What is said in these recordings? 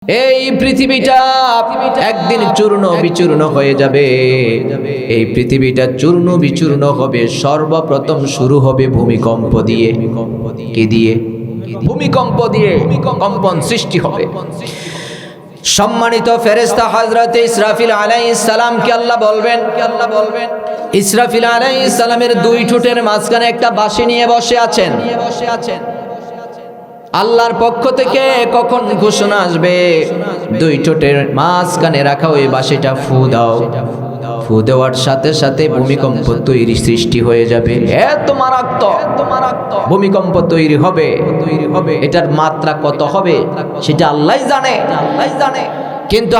এই পৃথিবীটা একদিন চূর্ণ বিচূর্ণ হয়ে যাবে। এই পৃথিবীটা চূর্ণ বিচূর্ণ হবে, সর্বপ্রথম শুরু হবে ভূমিকম্প দিয়ে। কি দিয়ে? ভূমিকম্প দিয়ে কম্পন সৃষ্টি হবে। সম্মানিত ফেরেশতা হযরত ইসরাফিল আলাইহিস সালামকে আল্লাহ বলবেন, ইসরাফিল আলাইহিস সালামের দুই ঠোঁটের মাঝখানে একটা বাঁশি নিয়ে বসে আছেন। আল্লাহর পক্ষ থেকে কখন ঘোষণা আসবে, দুই ঠোঁটের মাঝখানে রাখা ওই বাঁশিটা ফু দাও। ফু দেওয়ার সাথে সাথে ভূমিকম্প তৈরি সৃষ্টি হয়ে যাবে। এত মারাত্মক ভূমিকম্প তৈরি হবে। এটার মাত্রা কত হবে সেটা আল্লাহই জানে। কিন্তু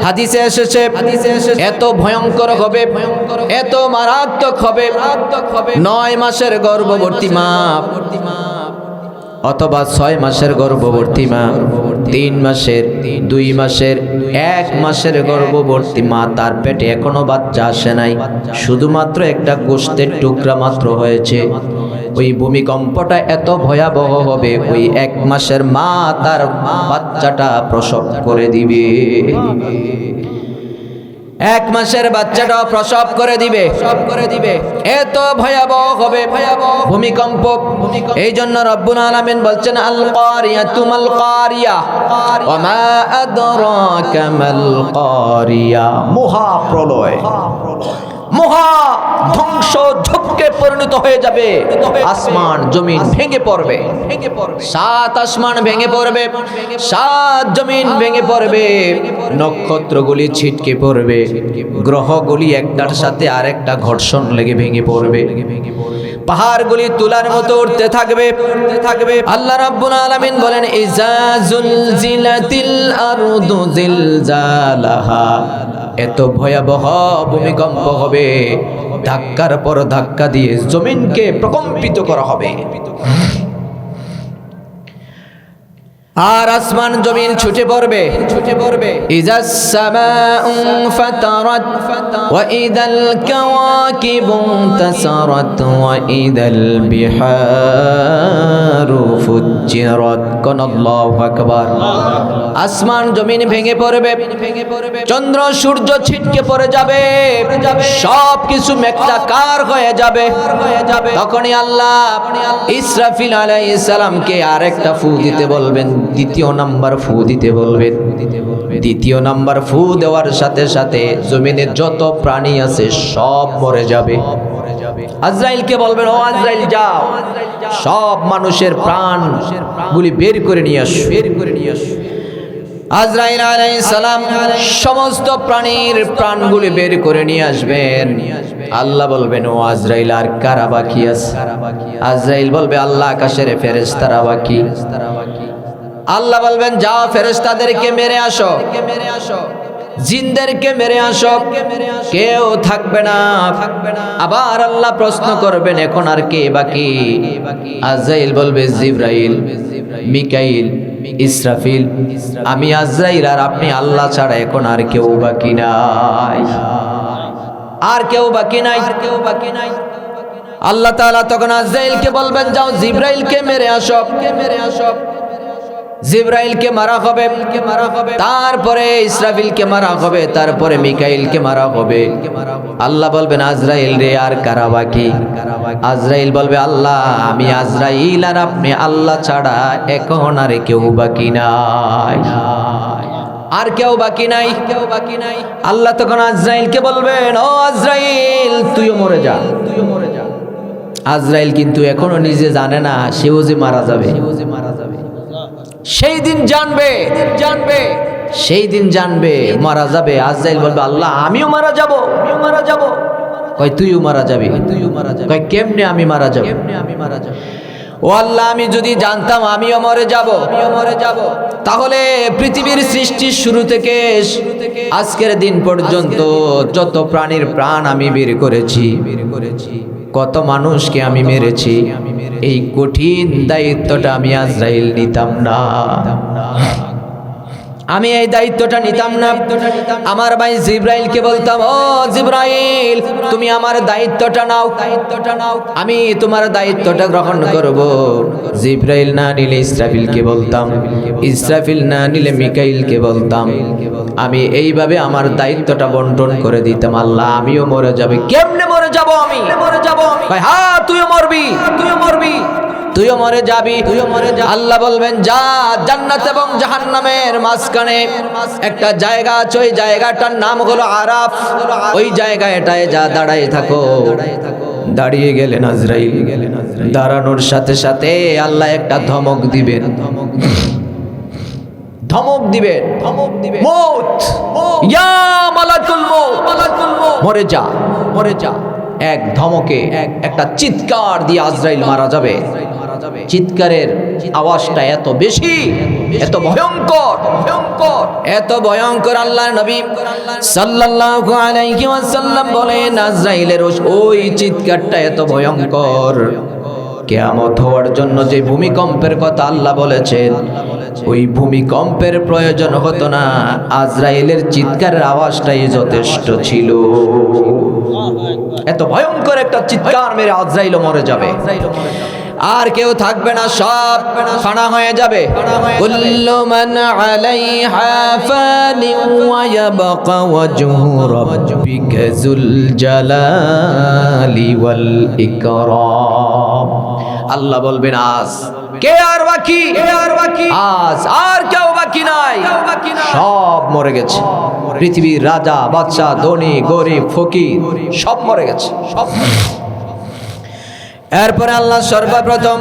হাদিসে এসেছে এত ভয়ঙ্কর হবে, এত মারাত্মক হবে। 9 মাসের গর্ভবতী মা অথবা 6 মাসের গর্ভবতী মা, 3 মাসের, 2 মাসের, 1 মাসের গর্ভবতী মা, তার পেটে এখনো বাচ্চা আসে নাই, শুধুমাত্র একটা গোশতের টুকরা মাত্র হয়েছে। ওই ভূমিকম্পটা এত ভয়াবহ হবে, ওই 1 মাসের মা তার বাচ্চাটা প্রসব করে দিবে। 1 মাসের বাচ্চাটাও প্রসব করে দিবে। এত ভয়াবহ হবে ভূমিকম্প। এই জন্য রব্বুল আলামিন বলছেন আল কারিয়াতু মাল কারিয়া ওয়া মা আদরাকা মাল কারিয়া। মহাপ্রলয়, মহা ধ্বংস ঝোঁকে পরিণত হয়ে যাবে। আসমান জমিন ভেঙে পড়বে, 7 আসমান ভেঙে পড়বে, 7 জমিন ভেঙে পড়বে, নক্ষত্রগুলি ছিটকে পড়বে, গ্রহগুলি একটার সাথে আরেকটা ঘর্ষণ লেগে ভেঙে পড়বে, পাহাড়গুলি তুলার মতো উঠতে থাকবে। আল্লাহ রাব্বুল আলামিন বলেন ইজা জুলজিলাতিল আরদু জিলজালাহা। এত ভয়াবহ ভূমিকম্প হবে, ধাক্কার পর ধাক্কা দিয়ে জমিনকে প্রকম্পিত করা হবে। আর আসমান জমিন ছুটে পড়বে। ইজাস সামাউ ফাতারাত ওয়া ইদাল কাওয়াকিবু তাসারাত ওয়া ইদাল বিহারু ফুজ্জিরাত। কোন আল্লাহু আকবার। আসমান জমিন ভেঙে পড়বে, চন্দ্র সূর্য ছিটকে পড়ে যাবে, সব কিছু মেঘাকার হয়ে যাবে। তখনই আল্লাহ ইসরাফিল আলাইহিস সালামকে আরেকটা ফু দিতে বলবেন, দ্বিতীয় নাম্বার ফু দিতে বলবেন। দ্বিতীয় নাম্বার ফু দেওয়ার সাথে সাথে জমিনে যত প্রাণী আছে সব মরে যাবে। আজরাইলকে বলবেন ও আজরাইল যাও, সব মানুষের প্রাণ গুলি বের করে নিয়ে আসো। আজরাইল আলাইহিস সালাম সমস্ত প্রাণীর প্রাণগুলি বের করে নিয়ে আসবেন। আল্লাহ বলবেন ও আজরাইল আর কারা বাকি আছে? আজরাইল বলবে আল্লাহ আকাশের ফেরেশতারা বাকি। আল্লাহ বলবেন যাও ফেরেশতাদেরকে মেরে আসো, জিনদেরকে মেরে আসো, কেউ থাকবে না। আবার আল্লাহ প্রশ্ন করবেন এখন আর কে বাকি? আজরাইল বলবে জিবরাইল, মিকাইল, ইসরাফিল। আমি আজরাইল আর আপনি আল্লাহ ছাড়া এখন আর কেউ বাকি নাই, আর কেউ বাকি নাই। আল্লাহ তাআলা তখন আজরাইলকে বলবেন যাও জিবরাইলকে মেরে আসো। জিবরাইলকে মারা হবে, তারপরে ইসরাফিলকে মারা হবে, তারপরে মিকাইলকে মারা হবে। আল্লাহ বলবেন আজরাইল রে আর কারা বাকি? আজরাইল বলবে আল্লাহ আমি আজরাইল আর আপনি আল্লাহ ছাড়া এখন আর কেউ বাকি নাই, আর কেউ বাকি নাই। আল্লাহ তখন আজরাইলকে বলবেন ও আজরাইল তুইও মরে যা। আজরাইল কিন্তু এখনো নিজে জানে না সেও যে মারা যাবে। সেই দিন জানবে, মারা যাবে। আজরাইল বলবে আল্লাহ আমিও মারা যাব। কয় তুইও মারা যাবি? কয় কেমনে আমি মারা যাব? ও আল্লাহ আমি যদি জানতাম আমিও মরে যাব, তাহলে পৃথিবীর সৃষ্টির শুরু থেকে আজকের দিন পর্যন্ত যত প্রাণীর প্রাণ আমি বের করেছি, কত মানুষকে আমি মেরেছি, এই কঠিন দায়িত্বটা আমি আজরাইল নিতাম না। আমি এই দায়িত্বটা নিতাম না। আমার ভাই জিব্রাইলকে বলতাম, ও জিব্রাইল তুমি আমার দায়িত্বটা নাও, আমি তোমার দায়িত্বটা গ্রহণ করব। জিব্রাইল না নিলে ইসরাফিলকে বলতাম, ইসরাফিল না নিলে মিকাইলকে বলতাম। আমি এইভাবে আমার দায়িত্বটা বন্টন করে দিতাম। আল্লাহ আমিও মরে যাবে। কেমনে মরে যাব আমি? ভাই হ্যাঁ তুইও মরবি, তুইও মরে যাবি। আল্লাহ বলবেন যা, জান্নাত এবং জাহান্নামের মাঝখানে একটা জায়গা আছে, ওই জায়গাটার নাম হলো আরাফ। ওই জায়গাটায় যা দাঁড়ায় থাকো। দাঁড়িয়ে গেলেন আজরাইল, দাঁড়ানোর সাথে সাথে আল্লাহ একটা ধমক দিবেন, মৌত, ইয়া মালাকুল মৌত, মরে যা। এক ধমকে একটা চিৎকার দিয়ে আজরাইল মারা যাবে। চিৎকারের আওয়াজটা এত বেশি, এত ভয়ঙ্কর, আল্লাহর নবী সাল্লাল্লাহু আলাইহি ওয়াসাল্লাম বলেন আজরাইলের ওই চিৎকারটা এত ভয়ঙ্কর, কিয়ামত হওয়ার জন্য যে ভূমিকম্পের কথা আল্লাহ বলেছেন, ওই ভূমিকম্পের প্রয়োজন হতো না, আজরাইলের চিৎকারের আওয়াজটাই যথেষ্ট ছিল। এত ভয়ঙ্কর একটা চিৎকার মেরে আজরাইল মরে যাবে, আর কেউ থাকবে না, সব ফানা হয়ে যাবে। কুল্লু মান আলাইহা ফানিন ওয়া ইয়াবকা ওয়াজহু রাব্বিকা যুল জালালি ওয়াল ইকরাম। আল্লাহ বলবেন আজ কে আর বাকি, আজ আর কেউ বাকি নাই, সব মরে গেছে। পৃথিবীর রাজা বাদশা, ধনী গরিব ফকির সব মরে গেছে, সব। এরপরে আল্লাহ সর্বপ্রথম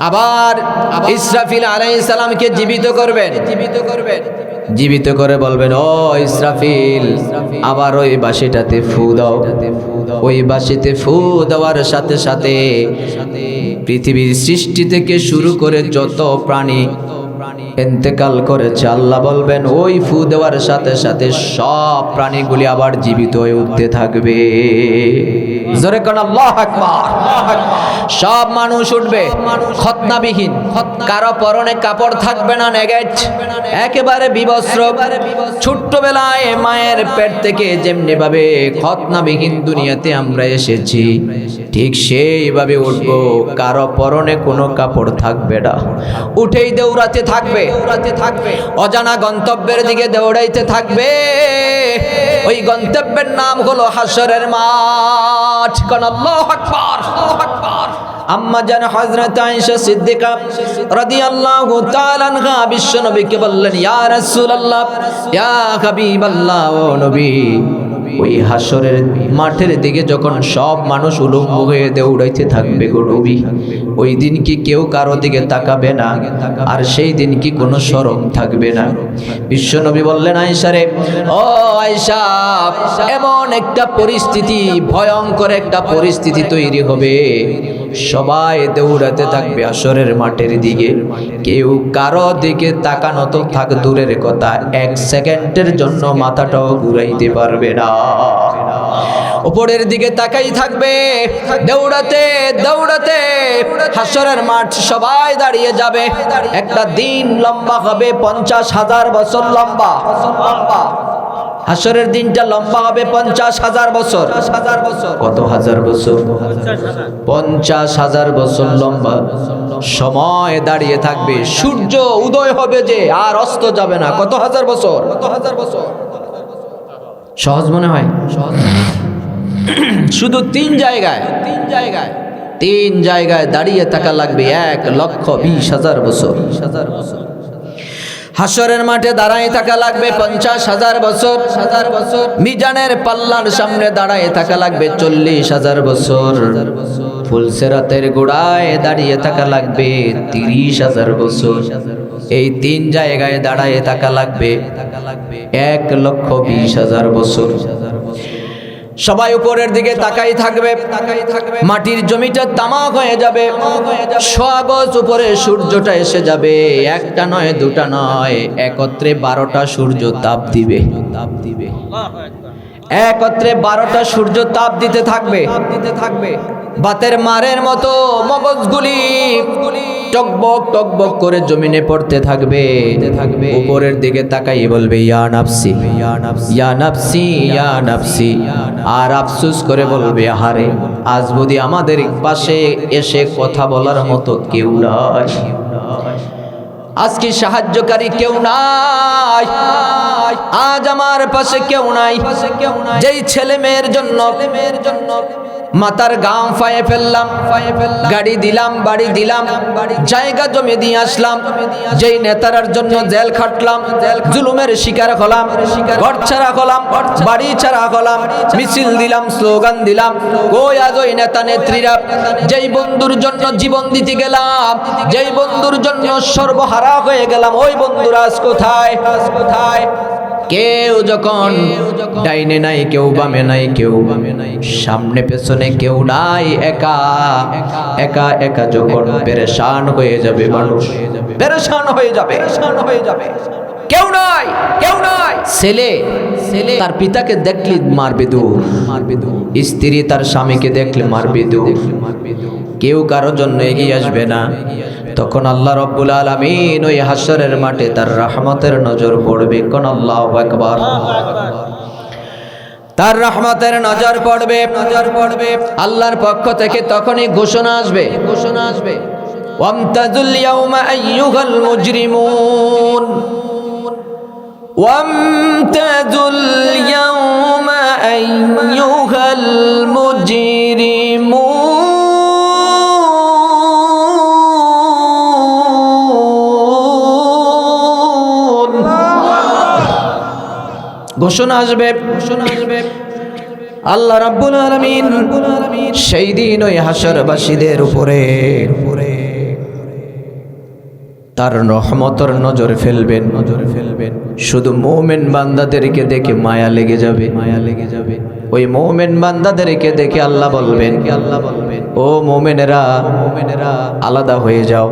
আবার ইসরাফিল আলাইহিস সালামকে জীবিত করে বলবেন, ও ইসরাফিল আবার ওই বাঁশিটাতে ফু দাও। ওই বাঁশিতে ফু দেওয়ার সাথে সাথে পৃথিবীর সৃষ্টি থেকে শুরু করে যত প্রাণী ইন্তেকাল করেছে, আল্লাহ বলবেন ওই ফু দেওয়ার সাথে সাথে সব প্রাণীগুলি আবার জীবিত হয়ে উঠতে থাকবে। জোরে কোন আল্লাহু আকবার। সব মানুষ উঠবে খতনাবিহীন, কারো পরনে কাপড় থাকবে না, নেগেট, একেবারে বিবস্ত্র। ছোট্টবেলায় মায়ের পেট থেকে যেমনি ভাবে খতনাবিহীন দুনিয়াতে আমরা এসেছি, ঠিক সেইভাবে উঠবো, কারো পরনে কোনো কাপড় থাকবে না। উঠেই দৌড়াতে থাকবে, অজানা গন্তব্যের দিকে দৌড়াইতে থাকবে। ওই গন্তব্যের নাম হলো হাসরের মাঠ। কোন আল্লাহু আকবার। আম্মা জান হযরত আয়েশা সিদ্দিকা রাদিয়াল্লাহু তাআলা আনহা বিশ্ব নবীকে বললেন, ইয়া রাসূলুল্লাহ, ইয়া হাবিবাল্লাহ, ও নবী, ওই হাসরের মাঠের দিকে যখন সব মানুষ উলঙ্গ হয়ে দৌড়াইতে থাকবে গো নবী, ওই দিন কি কেউ কারো দিকে তাকাবে না? আর সেই দিন কি কোনো শরম থাকবে না? বিশ্ব নবী বললেন, আয়েশা রে, ও আয়েশা, এমন একটা পরিস্থিতি, ভয়ঙ্কর একটা পরিস্থিতি তৈরি হবে, সবাই দৌড়াতে থাকবে হাসরের মাঠের দিকে, কেউ কারো দিকে তাকানো তো থাক দূরের কথা, এক সেকেন্ডের জন্য মাথাটাও ঘুরাইতে পারবে না। উপরের দিকে তাকাই থাকবে, দৌড়াতে দৌড়াতে হাসরের মাঠ সবাই দাঁড়িয়ে যাবে। একটা দিন লম্বা হবে 50,000 বছর লম্বা। হাসরের দিনটা লম্বা হবে 50,000 বছর। কত হাজার বছর? 50,000 বছর লম্বা সময় দাঁড়িয়ে থাকবে। সূর্য উদয় হবে যে, আর অস্ত যাবে না। কত হাজার বছর? সহজ মনে হয়? শুধু তিন জায়গায় দাঁড়িয়ে থাকা লাগবে 1,20,000 বছর। হাসরের মাঠে দাঁড়ায় থাকা লাগবে 50,000 বছর। মিজানের পাল্লার সামনে দাঁড়ায় থাকা লাগবে 40,000 বছর। ফুলসেরাতের গোড়ায় দাঁড়িয়ে থাকা লাগবে 30,000 বছর। এই তিন জায়গায় দাঁড়ায় থাকা লাগবে 1,20,000 বছর। সবাই উপরের দিকে তাকাই থাকবে। মাটির জমিটা তামাক হয়ে যাবে। সোয়া গজ উপরে সূর্যটা এসে যাবে। একটা নয়, দুটা নয়, একত্রে 12টা সূর্য তাপ দিবে। একত্রে 12টা সূর্য তাপ দিতে থাকবে। বাতের মারের মতো মগজগুলি টকবক করে জমিনে পড়তে থাকবে। উপরের দিকে তাকাই বলবে ইয়া নাফসি ইয়া নাফসি ইয়া নাফসি ইয়া নাফসি, আর আফসোস করে বলবে আহারে, আজ যদি আমাদের পাশে এসে কথা বলার মতো কেউ নাই, আজকে সাহায্যকারী কেউ নাই, আজ আমার পাশে কেউ নাই। যেই ছেলে মেয়ের জন্য মাতার গাম ফায়ে ফেললাম, গাড়ি দিলাম, বাড়ি দিলাম, জায়গা জমি দিয়ে আসলাম, যেই নেতার জন্য জেল খাটলাম, জুলুমের শিকার হলাম, ঘর ছাড়া হলাম, বাড়ি ছাড়া হলাম, মিছিল দিলাম, স্লোগান দিলাম, কই আজ ওই নেতা নেত্রীরা? যেই বন্ধুর জন্য জীবন দিতে গেলাম, যেই বন্ধুর জন্য সর্বহারা হয়ে গেলাম, ওই বন্ধুরা আজ কোথায়? কেউ যখন ডাইনে নাই, কেউ বামে নাই, কেউ সামনে পেছনে কেউ নাই, একা একা একা যখন পেরেশান হয়ে যাবে মানুষ, পেরেশান হয়ে যাবে, কেউ নাই, কেউ নাই। ছেলে তার পিতাকে দেখলে মারবে দূর, স্ত্রী তার স্বামীকে দেখলে মারবে দূর, কেউ কারোর জন্য এগিয়ে আসবে না। তখন আল্লাহ রাব্বুল আলামিন ওই হাসরের মাঠে তার রহমতের নজর পড়বে। কোন আল্লাহু আকবার। তার রহমতের নজর পড়বে, আল্লাহর পক্ষ থেকে তখনই ঘোষণা আসবে, ওয়ামতাজুল ইয়াউমা আইয়ুহাল মুজরিমুন, ওয়ামতাজুল ইয়াউমা আইয়ুহাল মুজরিমুন। ঘোষণা আসবে, আল্লাহ রাব্বুল আলামিন সেই দিন ওই হাসরবাসীদের উপরে তার রহমতের নজর ফেলবেন। শুধু মুমিন বান্দাদেরকে দেখে মায়া লেগে যাবে। ওই মুমিন বান্দাদেরকে দেখে আল্লাহ বলবেন, ও মুমিনেরা আলাদা হয়ে যাও,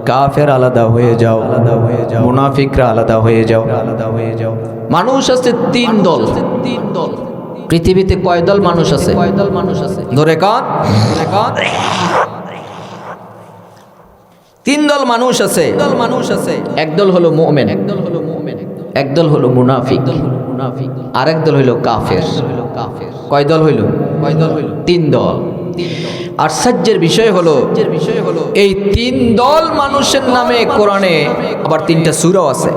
কাফের আলাদা হয়ে যাও, মুনাফিকরা আলাদা হয়ে যাও। মানুষ আছে তিন দল। পৃথিবীতে কয় দল মানুষ আছে? ধরে কান, তিন দল মানুষ আছে। একদল হলো মুমিন, একদল হলো মুনাফিক, আরেক দল হইল কাফের। কয় দল হইল? তিন দল। আশ্চর্যের বিষয় হলো এই তিন দল মানুষের নামে কোরআনে আবার তিনটা সূরা আছে।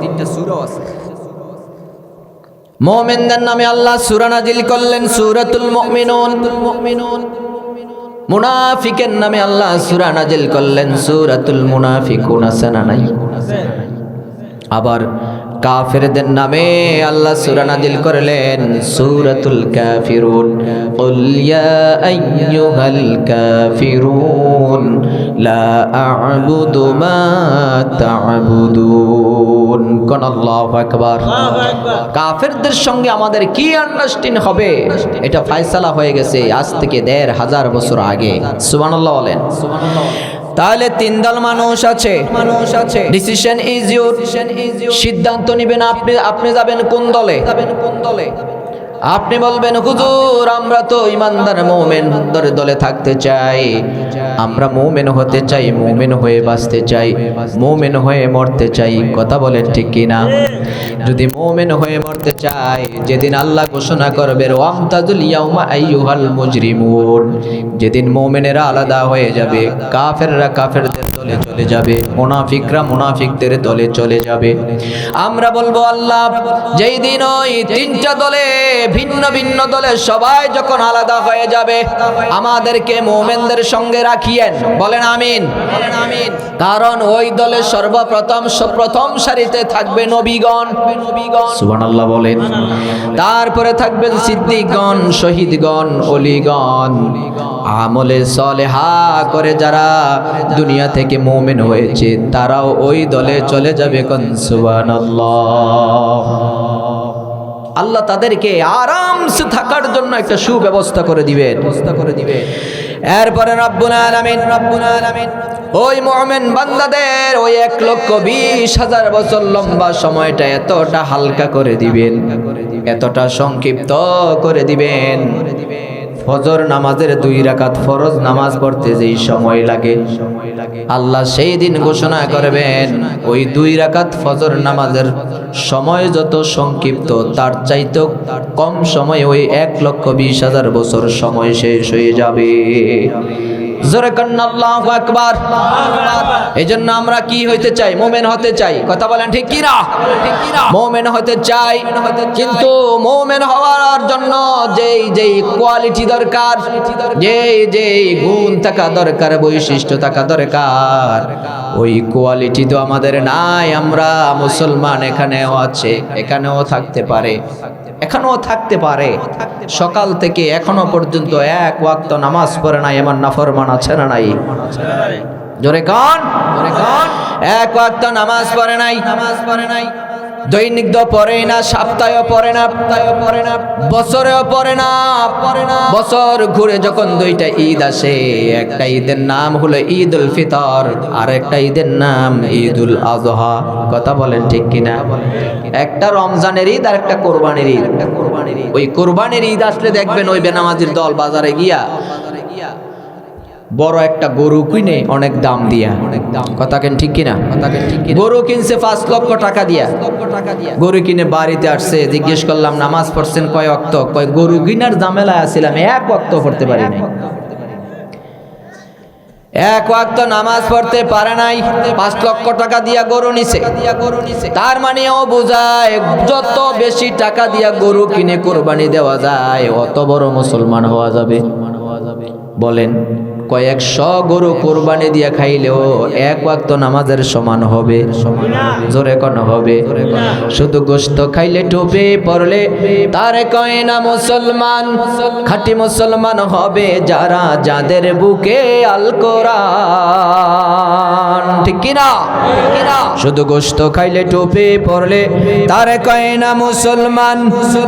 মুমিনদের নামে আল্লাহ সূরা নাজিল করলেন, সূরাতুল মুমিনুন। মুনাফিকের নামে আল্লাহ সূরা নাজিল করলেন, সূরাতুল মুনাফিকুন। আছে না নাই? আবার কাফেরদের নামে আল্লাহ সূরা নাজিল করলেন, সূরাতুল কাফিরুন। কুল ইয়া আইয়ুহাল কাফিরুন লা আ'বুদু মা তা'বুদুন। কোন আল্লাহু আকবার। কাফেরদের সঙ্গে আমাদের কি আন্ডারস্ট্যান্ডিং হবে এটা ফয়সালা হয়ে গেছে আজ থেকে ১৫০০ বছর আগে। সুবহানাল্লাহ বলেন। তাহলে তিন দল মানুষ আছে। Decision is your. সিদ্ধান্ত নিবেন আপনি যাবেন কোন দলে। আপনি বলবেন হুজুর আমরা তো ইমানদার মুমিন দলে থাকতে চাই, আমরা মুমিন হতে চাই, মুমিন হয়ে বাঁচতে চাই, মুমিন হয়ে মরতে চাই। কথা বলেন ঠিক কিনা? যদি মুমিন হয়ে মরতে চাই, যেদিন আল্লাহ ঘোষণা করবে ওয়ামতাজুল ইয়াউমা আইয়ুহাল মুজরিমুন, যেদিন মুমিনেরা আলাদা হয়ে যাবে, কাফেররা কাফেরদের দলে চলে যাবে, মুনাফিকরা মুনাফিকদের দলে চলে যাবে, আমরা বলবো আল্লাহ যেই দিন ওই তিনটা দলে ভিন্ন ভিন্ন দলে সবাই যখন আলাদা হয়ে যাবে, আমাদেরকে মুমিনদের সঙ্গে রাখিয়েন। বলেন আমিন। কারণ ওই দলে প্রথম সারিতে থাকবে নবীগণ। সুবহানাল্লাহ বলেন। তারপরে থাকবেন সিদ্দিকগণ, শহীদগণ, ওলিগণ, আমলে সালেহা করে যারা দুনিয়া থেকে মুমিন হয়েছে তারাও ওই দলে চলে যাবে। কোন সুবহানাল্লাহ। আল্লাহ তাদেরকে আরামসে থাকার জন্য একটা সুব্যবস্থা করে দিবেন। এরপরে রব্বুল আলামিন ওই মুমিন বান্দাদের ওই ১,২০,০০০ বছর লম্বা সময়টা এতটা হালকা করে দিবেন, এতটা সংক্ষিপ্ত করে দিবেন, ফজর নামাজের 2 রাকাত ফরজ নামাজ পড়তে যেই সময় লাগে, আল্লাহ সেই দিন ঘোষণা করবেন ওই 2 রাকাত ফজর নামাজের সময় যত সংক্ষিপ্ত তার চাইতে কম সময় ওই 1,20,000 বছর সময় শেষ হয়ে যাবে। জোরে কান্না আল্লাহু আকবার। এজন্য আমরা কি হইতে চাই? মুমিন হতে চাই। কথা বলেন ঠিক কি না? মুমিন হতে চাই, কিন্তু মুমিন হওয়ার জন্য যেই কোয়ালিটি দরকার, যেই গুণ থাকা দরকার, বৈশিষ্ট্য থাকা দরকার, ওই কোয়ালিটি তো আমাদের নাই। আমরা মুসলমান এখানেও আছে, এখানেও থাকতে পারে, এখনো থাকতে পারে, সকাল থেকে এখনো পর্যন্ত 1 ওয়াক্ত নামাজ পড়ে নাই এমন নাফরমান আছে না নাই? জোরে কান, 1 ওয়াক্ত নামাজ পড়ে নাই, দৈনিক তো পড়ে না, সপ্তাহেও পড়ে না, বছরেও পড়ে না। বছর ঘুরে যখন 2টা ঈদ আসে, একটা ঈদের নাম হলো ঈদুল ফিতর, আর একটা ঈদের নাম ঈদুল আযহা। কথা বলেন ঠিক কিনা? একটা রমজানের ঈদ আর একটা কোরবানির ঈদ। ওই কোরবানির ঈদ আসলে দেখবেন ওই বেনামাজির দল বাজারে গিয়া বড় একটা গরু কিনে অনেক দাম দিয়া, কথা কেন ঠিক কিনা? গরু কিনছে 5 লক্ষ টাকা দিয়া, গরু কিনে বাড়িতে আসছে, জিজ্ঞেস করলাম নামাজ পড়ছেন কয় ওয়াক্ত? কয় গরু কিনার ঝামেলায় আছিলাম, 1 ওয়াক্ত পড়তে পারি নাই। 1 ওয়াক্ত নামাজ পড়তে পারে নাই, 5 লক্ষ টাকা দিয়া গরু নিছে। তার মানে ও বোঝায় যত বেশি টাকা দিয়া গরু কিনে কোরবানি দেওয়া যায় অত বড় মুসলমান হওয়া যাবে। বলেন কয়েকশো গরু কোরবানি দিয়া খাইলেও 1 ওয়াক্ত নামাজের সমান হবে? জোরে কোন হবে? শুধু গোশত খাইলে টুপি পরলে তার কয় না মুসলমান। খাঁটি মুসলমান হবে যারা, যাদের বুকে আল কোরআন। ঠিক কিনা? শুধু গোশত খাইলে টুপি পরলে তার কয় না মুসলমান।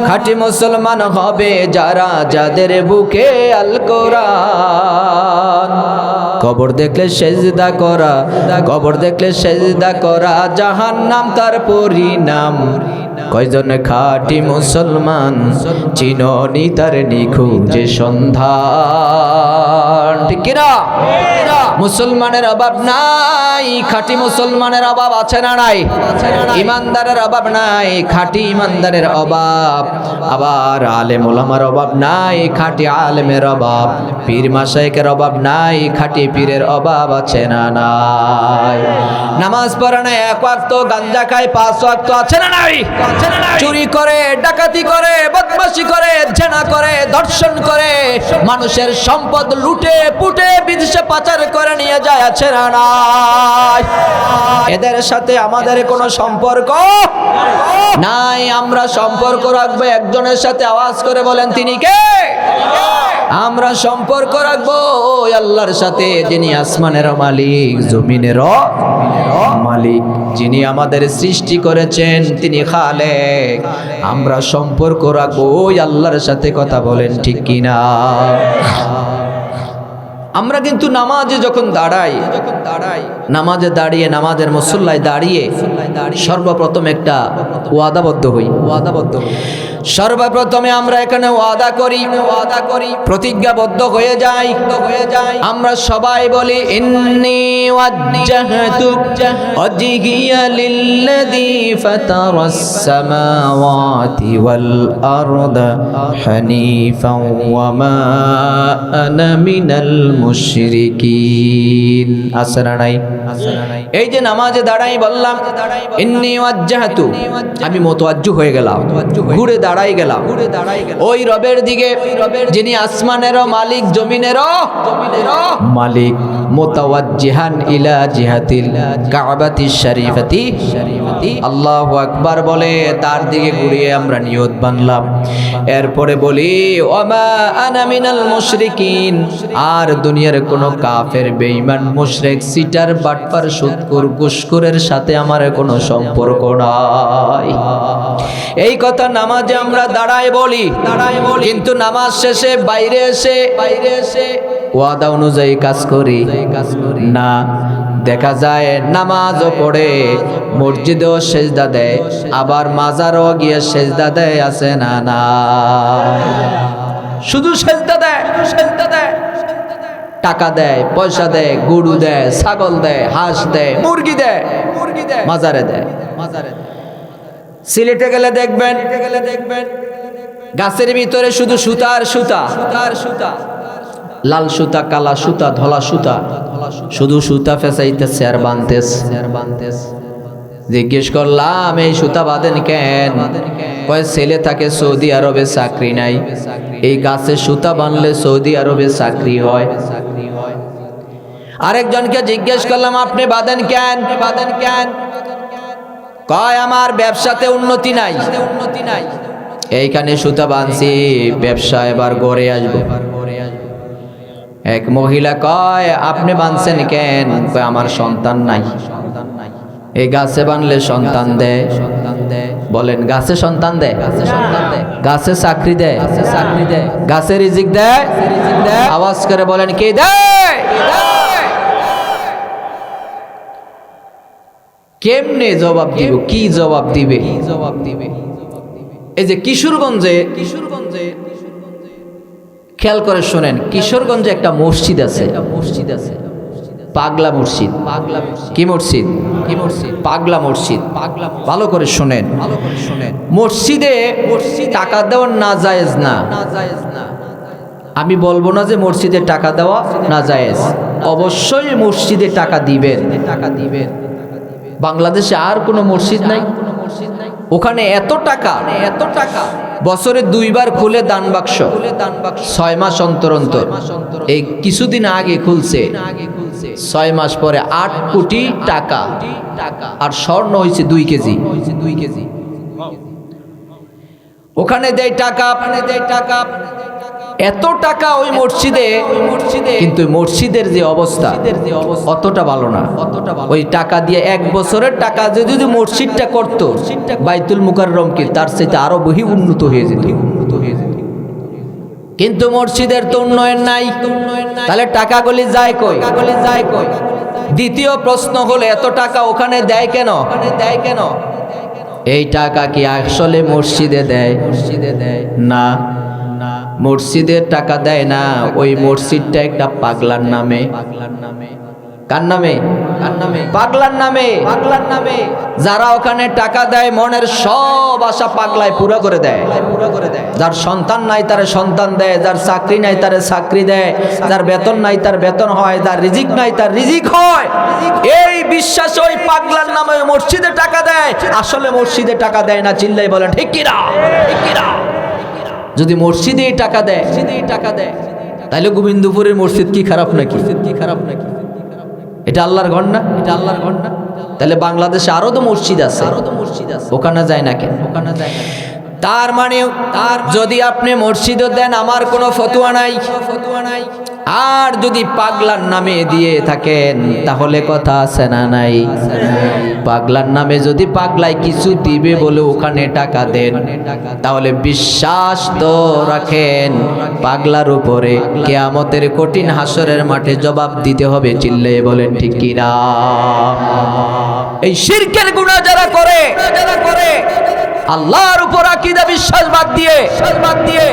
খাঁটি মুসলমান হবে যারা, যাদের বুকে আল কোরআন। কবর দেখলে সেজদা করা, কবর দেখলে সেজদা করা, জাহান্নাম তার পরিণাম। কয়জন খাঁটি মুসলমান চিননি তার নিখুঁজে সন্ধান। ঠিক কিনা? মুসলমানের অভাব নাই, খাঁটি মুসলমানের অভাব আছে না নাই? ইমানদারের অভাব নাই, খাঁটি ইমানদারের অভাব। আবার আলেম ওলামার অভাব নাই, খাঁটি আলেমের অভাব। পীর মাশায়েখের অভাব নাই, খাঁটি পীরের অভাব আছে না নাই? নামাজ পড়ে না, 1 ওয়াক্ত গাঞ্জা খায়, 5 ওয়াক্ত আছে না নাই? চুরি করে, ডাকাতি করে, বদমাশি করে, জেনা করে, ধর্ষণ করে, মানুষের সম্পদ লুটে পুটে বিদেশে পাচার করে নিয়ে যায়, আছে না নাই? এদের সাথে আমাদের কোনো সম্পর্ক নাই। আমরা সম্পর্ক রাখবো একজনের সাথে, আওয়াজ করে বলেন তিনি কে? আমরা সম্পর্ক রাখবো ওই আল্লাহর সাথে, যিনি আসমানের মালিক, জমিনের মালিক, যিনি আমাদের সৃষ্টি করেছেন, তিনি খালেক। আমরা সম্পর্ক রাখবো ওই আল্লাহর সাথে। কথা বলেন ঠিক কিনা? আমরা কিন্তু নামাজে যখন দাঁড়াই, নামাজে দাঁড়িয়ে, নামাজের মুসল্লায় দাঁড়িয়ে সর্বপ্রথম একটা ওয়াদাবদ্ধ হই। সর্বপ্রথমে আমরা এখানে ওয়াদা করি, প্রতিজ্ঞাবদ্ধ হয়ে যাই। আমরা সবাই বলি ইন্নী ওয়াজ্জাহতু ওয়াজহিয়া লিল্লাযী ফাতারাস সামাওয়াতি ওয়াল আরদা হানিফাও ওয়া মা আনা মিনাল মুশরিকিন। আসরা নাই? এই যে নামাজে দাঁড়াই বললাম ইন্নী ওয়াজ্জাহতু, আমি মুতাওয়াজ্জু হয়ে গেলাম, ঘুরে দাঁড়াই গেলাম ওই রবের দিকে, যিনি আসমানেরও মালিক, জমিনেরও মালিক। মুতাওয়াজ্জিহান ইলা জিহাতিল কাবাতিশ শরীফাতি, আল্লাহু আকবার বলে তার দিকে ঘুরিয়ে আমরা নিয়ত বানলাম। এরপরে বলি ওয়ামা আনা মিনাল মুশরিকিন, আর দুনিয়ার কোনো কাফের, বেঈমান, মুশরিক, সিটার, বাটপার, সুদখোর, ঘুষখোরের সাথে আমার কোনো সম্পর্ক নাই। এই কথা নামাজে আমরা দাঁড়ায় বলি, কিন্তু নামাজ শেষে বাইরে এসে ওয়াদা অনুযায়ী কাজ করি না। দেখা যায় নামাজও পড়ে, মসজিদেও সেজদা দেয়, আবার মাজারও গিয়ে সেজদা দেয়, আছে না না? শুধু সেজদা দেয়, সেজদা দেয়, টাকা দেয়, পয়সা দেয়, গরু দেয়, ছাগল দেয়, হাঁস দেয়, মুরগি দেয়, মুরগি দেয়, মাজারে দেয়, মাজারে দেয়। সিলেটে গেলে দেখবেন, গাছের ভিতরে শুধু সুতা আর সুতা, সুতার সুতা, লাল সুতা, কালা সুতা, ধলা সুতা, শুধু সুতা ফেসাইতেছে আর বানতেছে, আর বানতেছে। জিজ্ঞেস করলাম এই সুতা বাঁধেন কেন? কয় ছেলে থাকে সৌদি আরবে, চাকরি নাই, এই গাছে সুতা বাঁধলে সৌদি আরবে চাকরি হয়। আরেকজনকে জিজ্ঞেস করলাম আপনি বাঁধেন কেন? বাঁধেন কেন? কয় আমার ব্যবসাতে উন্নতি নাই, উন্নতি নাই, এইখানে সুতা বাঁধছি, ব্যবসা এবার গড়ে আসবো। এক মহিলা কয় আপনি বাঁধছেন কেন? কয় আমার সন্তান নাই, এই গাছে বানলে সন্তান দেয়, সন্তান দেয়। বলেন গাছে সন্তান দেয়? গাছে সন্তান দেয়, গাছে চাকরি দেয়, গাছে চাকরি দেয়, গাছে রিজিক দেয়, রিজিক দেয়। আওয়াজ করে বলেন কে দেয়? কেমনে জবাব দিব? কি জবাব দিবে? কি জবাব দিবে? এই যে কিশোরগঞ্জে, কিশোরগঞ্জে খেয়াল করে শোনেন, কিশোরগঞ্জে একটা মসজিদ আছে, মসজিদ আছে, পাগলা মসজিদ। পাগলা মসজিদ কি মসজিদ? কি মসজিদ? পাগলা মসজিদ। পাগলা, ভালো করে শুনেন, ভালো করে শুনেন। মসজিদে টাকা দেওয়া নাজায়েজ না, নাজায়েজ না। আমি বলবো না যে মসজিদে টাকা দেওয়া নাজায়েজ, অবশ্যই মসজিদে টাকা দিবেন, টাকা দিবেন। বাংলাদেশে আর কোনো মসজিদ নাই, ওখানে এত টাকা, এত টাকা বছরে 2 বার খুলে দান বাক্স, 6 মাস অন্তর অন্তর। এই কিছুদিন আগে খুলছে, 6 মাস পরে 8 কোটি টাকা, আর স্বর্ণ হয়েছে 2 কেজি, 2 কেজি। ওখানে দেয় টাকা, ওখানে দেয় টাকা, এত টাকা ওই মসজিদে, কিন্তু মসজিদের যে অবস্থা অতটা ভালো না, অতটা ভালো। ওই টাকা দিয়ে 1 বছরের টাকা যদি মসজিদটা করতো বাইতুল মুকাররমকে, তার চাইতে আরো বহু উন্নত হয়ে যেত, উন্নত হয়ে যেত। কিন্তু মসজিদের তো উন্নয়ন নাই, তাহলে টাকাগুলি যায় কই? টাকাগুলি যায় কই? দ্বিতীয় প্রশ্ন হলো এত টাকা ওখানে দেয় কেন? ওখানে দেয় কেন? এই টাকা কি আসলে মসজিদে দেয়? মসজিদে দেয় না, মসজিদের টাকা দেয় না, ওই মসজিদটা একটা পাগলার নামে। পাগলার নামে, কার নামে? কার নামে? পাগলার নামে, পাগলার নামে। যারা ওখানে টাকা দেয় মনের সব আশা পাগলায় পুরো করে দেয়, পুরো করে দেয়। যার সন্তান নাই তারে সন্তান দেয়, যার চাকরি নাই তারে চাকরি দেয়, যার বেতন নাই তার বেতন হয়, যার রিজিক নাই তার রিজিক হয়। এই বিশ্বাস ওই পাগলার নামে মসজিদে টাকা দেয়, আসলে মসজিদে টাকা দেয় না। চিল্লাই বলেন ঠিক কি না? ঠিক কি না? যদি মসজিদে টাকা দেয়, টাকা দেয়, তাহলে গোবিন্দপুরের মসজিদ কি খারাপ নাকি? কি খারাপ নাকি? এটা আল্লাহর ঘর না? এটা আল্লাহর ঘর না? তাহলে বাংলাদেশে আরো তো মসজিদ আছে, আরো তো মসজিদ আছে, ওখানে যায় না কেন? ওখানে যায় না। তার মানে তার যদি আপনি মসজিদও দেন আমার কোনো ফতোয়া নাই, ফতোয়া নাই। আর যদি পাগলার নামে দিয়ে থাকেন তাহলে কথা আছে না নাই? পাগলার নামে যদি পাগলায় কিছু দিবে বলে ওখানে টাকা দেন, তাহলে বিশ্বাস তো রাখেন পাগলার উপরে কিয়ামতের কঠিন হাসরের মাঠে জবাব দিতে হবে। চিল্লে বলেন ঠিক কি না? এই শিরকের গুনাহ যারা করে, আল্লাহর উপর আকীদা বিশ্বাস বাদ দিয়ে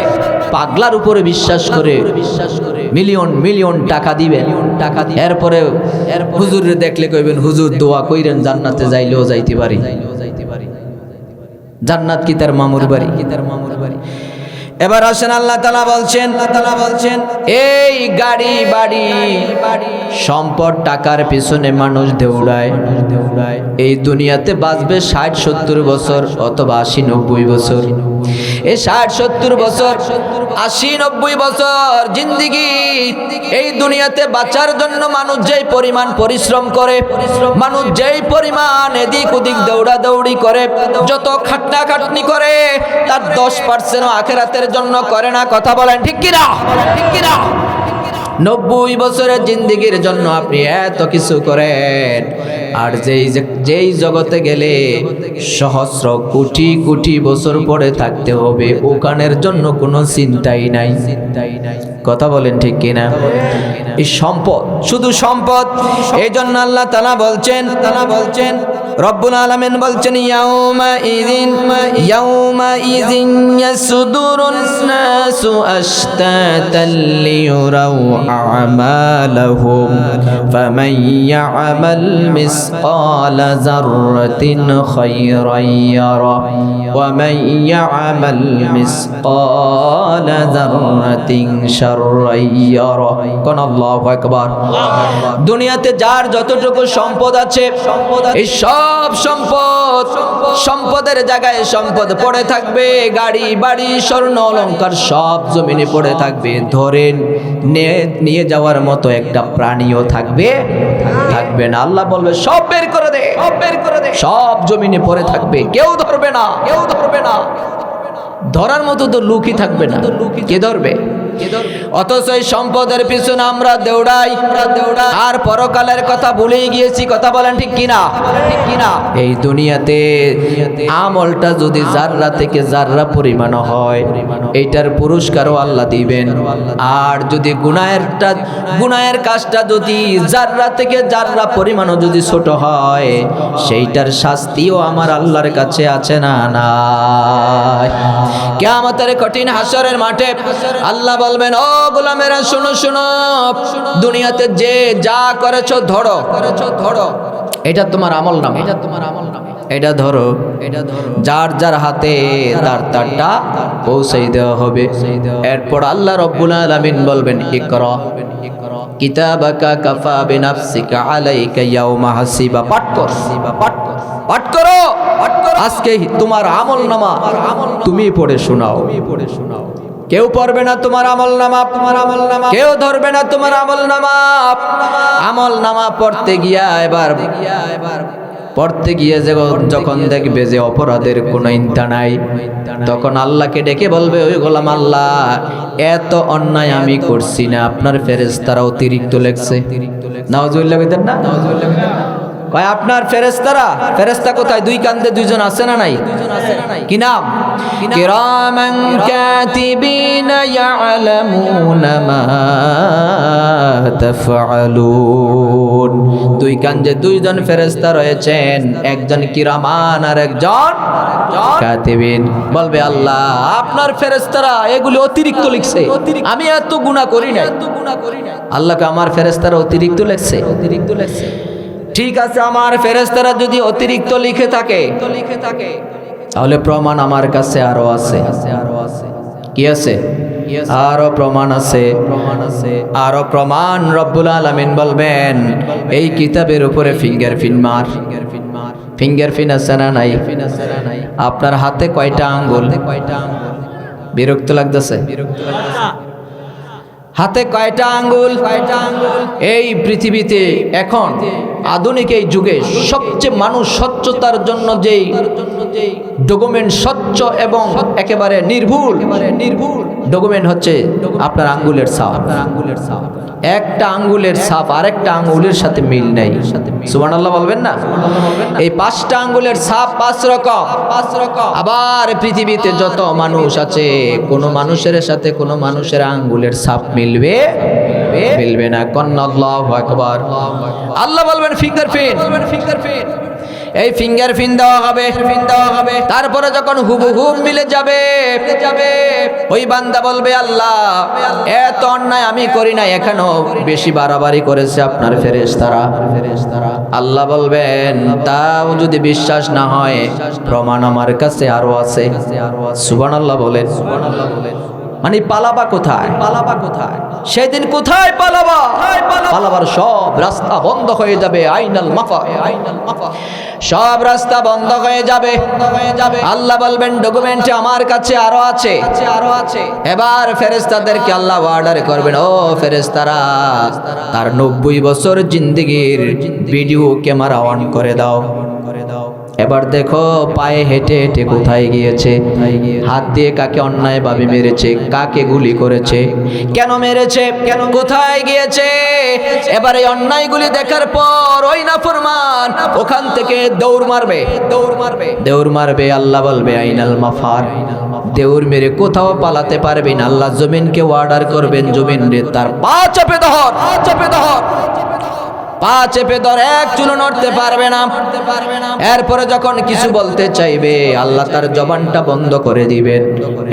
পাগলার উপরে বিশ্বাস করে মিলিয়ন মিলিয়ন টাকা দিবেন, টাকা দিয়ে এরপরে হুজুরে দেখলে কইবেন হুজুর দোয়া কইরেন জান্নাতে যাইলেও যাইতে পারি। জান্নাত কি তার মামুর বাড়ি? কি তার মামুর বাড়ি? এবার আসেন আল্লাহ তাআলা বলছেন এই গাড়ি বাড়ি সম্পদ টাকার পিছনে মানুষ দৌড়ায়, এই দুনিয়াতে বাঁচবে 60-70 বছর অথবা 80-90 বছর। এই 60-70 বছর 80-90 বছর জিন্দেগি, এই দুনিয়াতে বাঁচার জন্য মানুষ যেই পরিমাণ পরিশ্রম করে, মানুষ যেই পরিমাণ এদিক ওদিক দৌড়াদৌড়ি করে, যত খাটনি করে, তার 10% আখিরাতের জন্য করে না। কথা বলেন ঠিক কি না? ঠিক কি না? 90 বছরের জিন্দেগির জন্য আপনি এত কিছু করেন, আর যেই জগতে গেলে সহস্র কোটি কোটি বছর পরে থাকতে হবে, ওখানের জন্য কোনো চিন্তাই নাই। কথা বলেন ঠিক কিনা? এই সম্পদ, শুধু সম্পদ। এই জন্য আল্লাহ তাআলা বলছেন রব্বুল আলামিন বলছেন ইয়াউমা ইযিন ইয়াসদুরুন নাসু আশতাতাল লিয়ুরাউ আমালাহুম ফামান ইয়ামাল মিসকালা যাররাতিন খায়রান ইয়ারা ওয়া মান ইয়ামাল মিসকালা যাররাতিন শাররান ইয়ারা কোন আল্লাহু আকবার। দুনিয়াতে যার যতটুকু সম্পদ আছে এই সব সম্পদের জায়গায় সম্পদ পড়ে থাকবে, গাড়ি বাড়ি স্বর্ণ অলংকার সব জমিনে পড়ে থাকবে, ধরে নিয়ে যাওয়ার মতো একটা প্রাণীও থাকবে না। আল্লাহ বলবে সব বের করে দে, সব জমিনে পড়ে থাকবে, কেউ ধরবে না। ধরার মতো তো লুকই থাকবে না, কে ধরবে? অথচ এই সম্পদের পিছনে আমরা দৌড়াই আর পরকালের কথা ভুলেই গিয়েছি। কথা বলেন ঠিক কিনা? এই দুনিয়াতে আমলটা যদি জাররা থেকে জাররা পরিমাণ হয় এইটার পুরস্কারও আল্লাহ দিবেন, আর যদি গুনাহের কাজটা যদি জাররা থেকে জাররা পরিমাণও যদি ছোট হয় সেইটার শাস্তিও আমার আল্লাহর কাছে আছে না নাই। কিয়ামতের কঠিন হাসরের মাঠে আল্লাহ বলবেন, ও গোলামেরা শোনো, দুনিয়াতে যে যা করেছো ধরো, এটা তোমার আমল নামা, এটা ধরো, যার যার হাতে তার তারটা পৌঁছাই দেওয়া হবে। এরপর আল্লাহ রাব্বুল আলামিন বলবেন, ইকরা কিতাবাকা কাফা বিনাফসিকা আলাইকা ইয়াউমা হাসিবা। পাঠ করো আজকে তোমার আমল নামা তুমি পড়ে শোনাও। কেউ পড়বে না তোমার আমল নামা, কেউ ধরবে না তোমার আমল নামা পড়তে গিয়া এবার পড়তে গিয়ে যখন দেখবে যে অপরাধের কোনো ইন্তা নাই, তখন আল্লাহকে ডেকে বলবে, ওই গোলাম আল্লাহ এত অন্যায় আমি করছি না, আপনার ফেরেশতারা অতিরিক্ত লেখছে। নাউজুবিল্লাহ কইতেন না? কয় আপনার ফেরেশতা কোথায়? দুই কান্দে দুইজন আছে না নাই? কি নাম? কিরামান কাতিবিনা ইয়ালামুনা মা তাফআলুন। দুই কান্দে দুইজন ফেরেশতা রয়েছেন, একজন কিরামান আর একজন কাতিবিন। বলবে আল্লাহ আপনার ফেরেশতারা এগুলো অতিরিক্ত লিখছে, আমি এত গুনাহ করি নাই। আল্লাহকে আমার ফেরেশতারা অতিরিক্ত লিখছে। ঠিক আছে, আমার ফেরেশতারা যদি অতিরিক্ত লিখে থাকে তাহলে প্রমাণ আমার কাছে আরো আছে। কি আছে? আরো প্রমাণ আছে। আরো প্রমাণ রব্বুল আলামিন বলবেন, এই কিতাবের উপরে ফিঙ্গারপ্রিন্ট মার। ফিঙ্গারপ্রিন্ট আছে না নাই? আপনার হাতে কয়টা আঙ্গুল? বিরক্ত লাগতেছে? হাতে কয়টা আঙ্গুল? এই পৃথিবীতে এখন আধুনিক এই যুগে সবচেয়ে মানুষ স্বচ্ছতার জন্য যেই ডকুমেন্ট স্বচ্ছ এবং একেবারে নির্ভুল ডকুমেন্ট হচ্ছে আপনার আঙ্গুলের ছাপ। একটা আঙ্গুলের ছাপ আরেকটা আঙ্গুলের সাথে মিল নাই। সুবহানাল্লাহ বলবেন না? এই পাঁচটা আঙ্গুলের ছাপ পাঁচ রকম। আবার পৃথিবীতে যত মানুষ আছে কোন মানুষের সাথে কোন মানুষের আঙ্গুলের ছাপ মিলবে না। আল্লাহু আকবার। আল্লাহ বলবেন ফিঙ্গারপ্রিন্ট। এই ফিঙ্গারপ্রিন্ট দেওয়া হবে। তারপরে যখন হুবহু মিলে যাবে ওই বান্দা বলবে, আল্লাহ এত অন্যায় আমি করি না, এখনো বেশি বাড়াবাড়ি করেছে আপনার ফেরেশতারা। আল্লাহ বলবেন, তাও যদি বিশ্বাস না হয় প্রমাণ আমার কাছে আরো আছে। সুবহানাল্লাহ বলেন। মানে পালাবা কোথায়? সেদিন কোথায় পালাবার সব রাস্তা বন্ধ হয়ে যাবে। আইনাল মাফা, সব রাস্তা বন্ধ হয়ে যাবে। আল্লাহ বলবেন, ডকুমেন্টে আমার কাছে আরো আছে। এবার ফেরেশতাদেরকে আল্লাহ অর্ডার করবেন, ও ফেরেশতারা তার 90 বছর জিন্দেগির ভিডিও ক্যামেরা অন করে দাও। এবার দেখো পায়ে হেঁটে হেঁটে কোথায় গিয়েছে, হাত দিয়ে কাকে অন্যায় ভাবে মেরেছে, কাকে গুলি করেছে, কেন মেরেছে, কোথায় গিয়েছে। এবার এই অন্যায়গুলি দেখার পর ওই নাফরমান ওখান থেকে দৌড় মারবে। আল্লাহ বলবে, আইনাল মাফার। দৌড় মেরে কোথাও পালাতে পারবে না। আল্লাহ জমিনকে অর্ডার করবেন, জমিন রে তার পা চাপে ধর। পা চেপে ধরে এক চুলো নড়তে পারবে না। এরপরে যখন কিছু বলতে চাইবে আল্লাহ তার জবানটা বন্ধ করে দিবেন।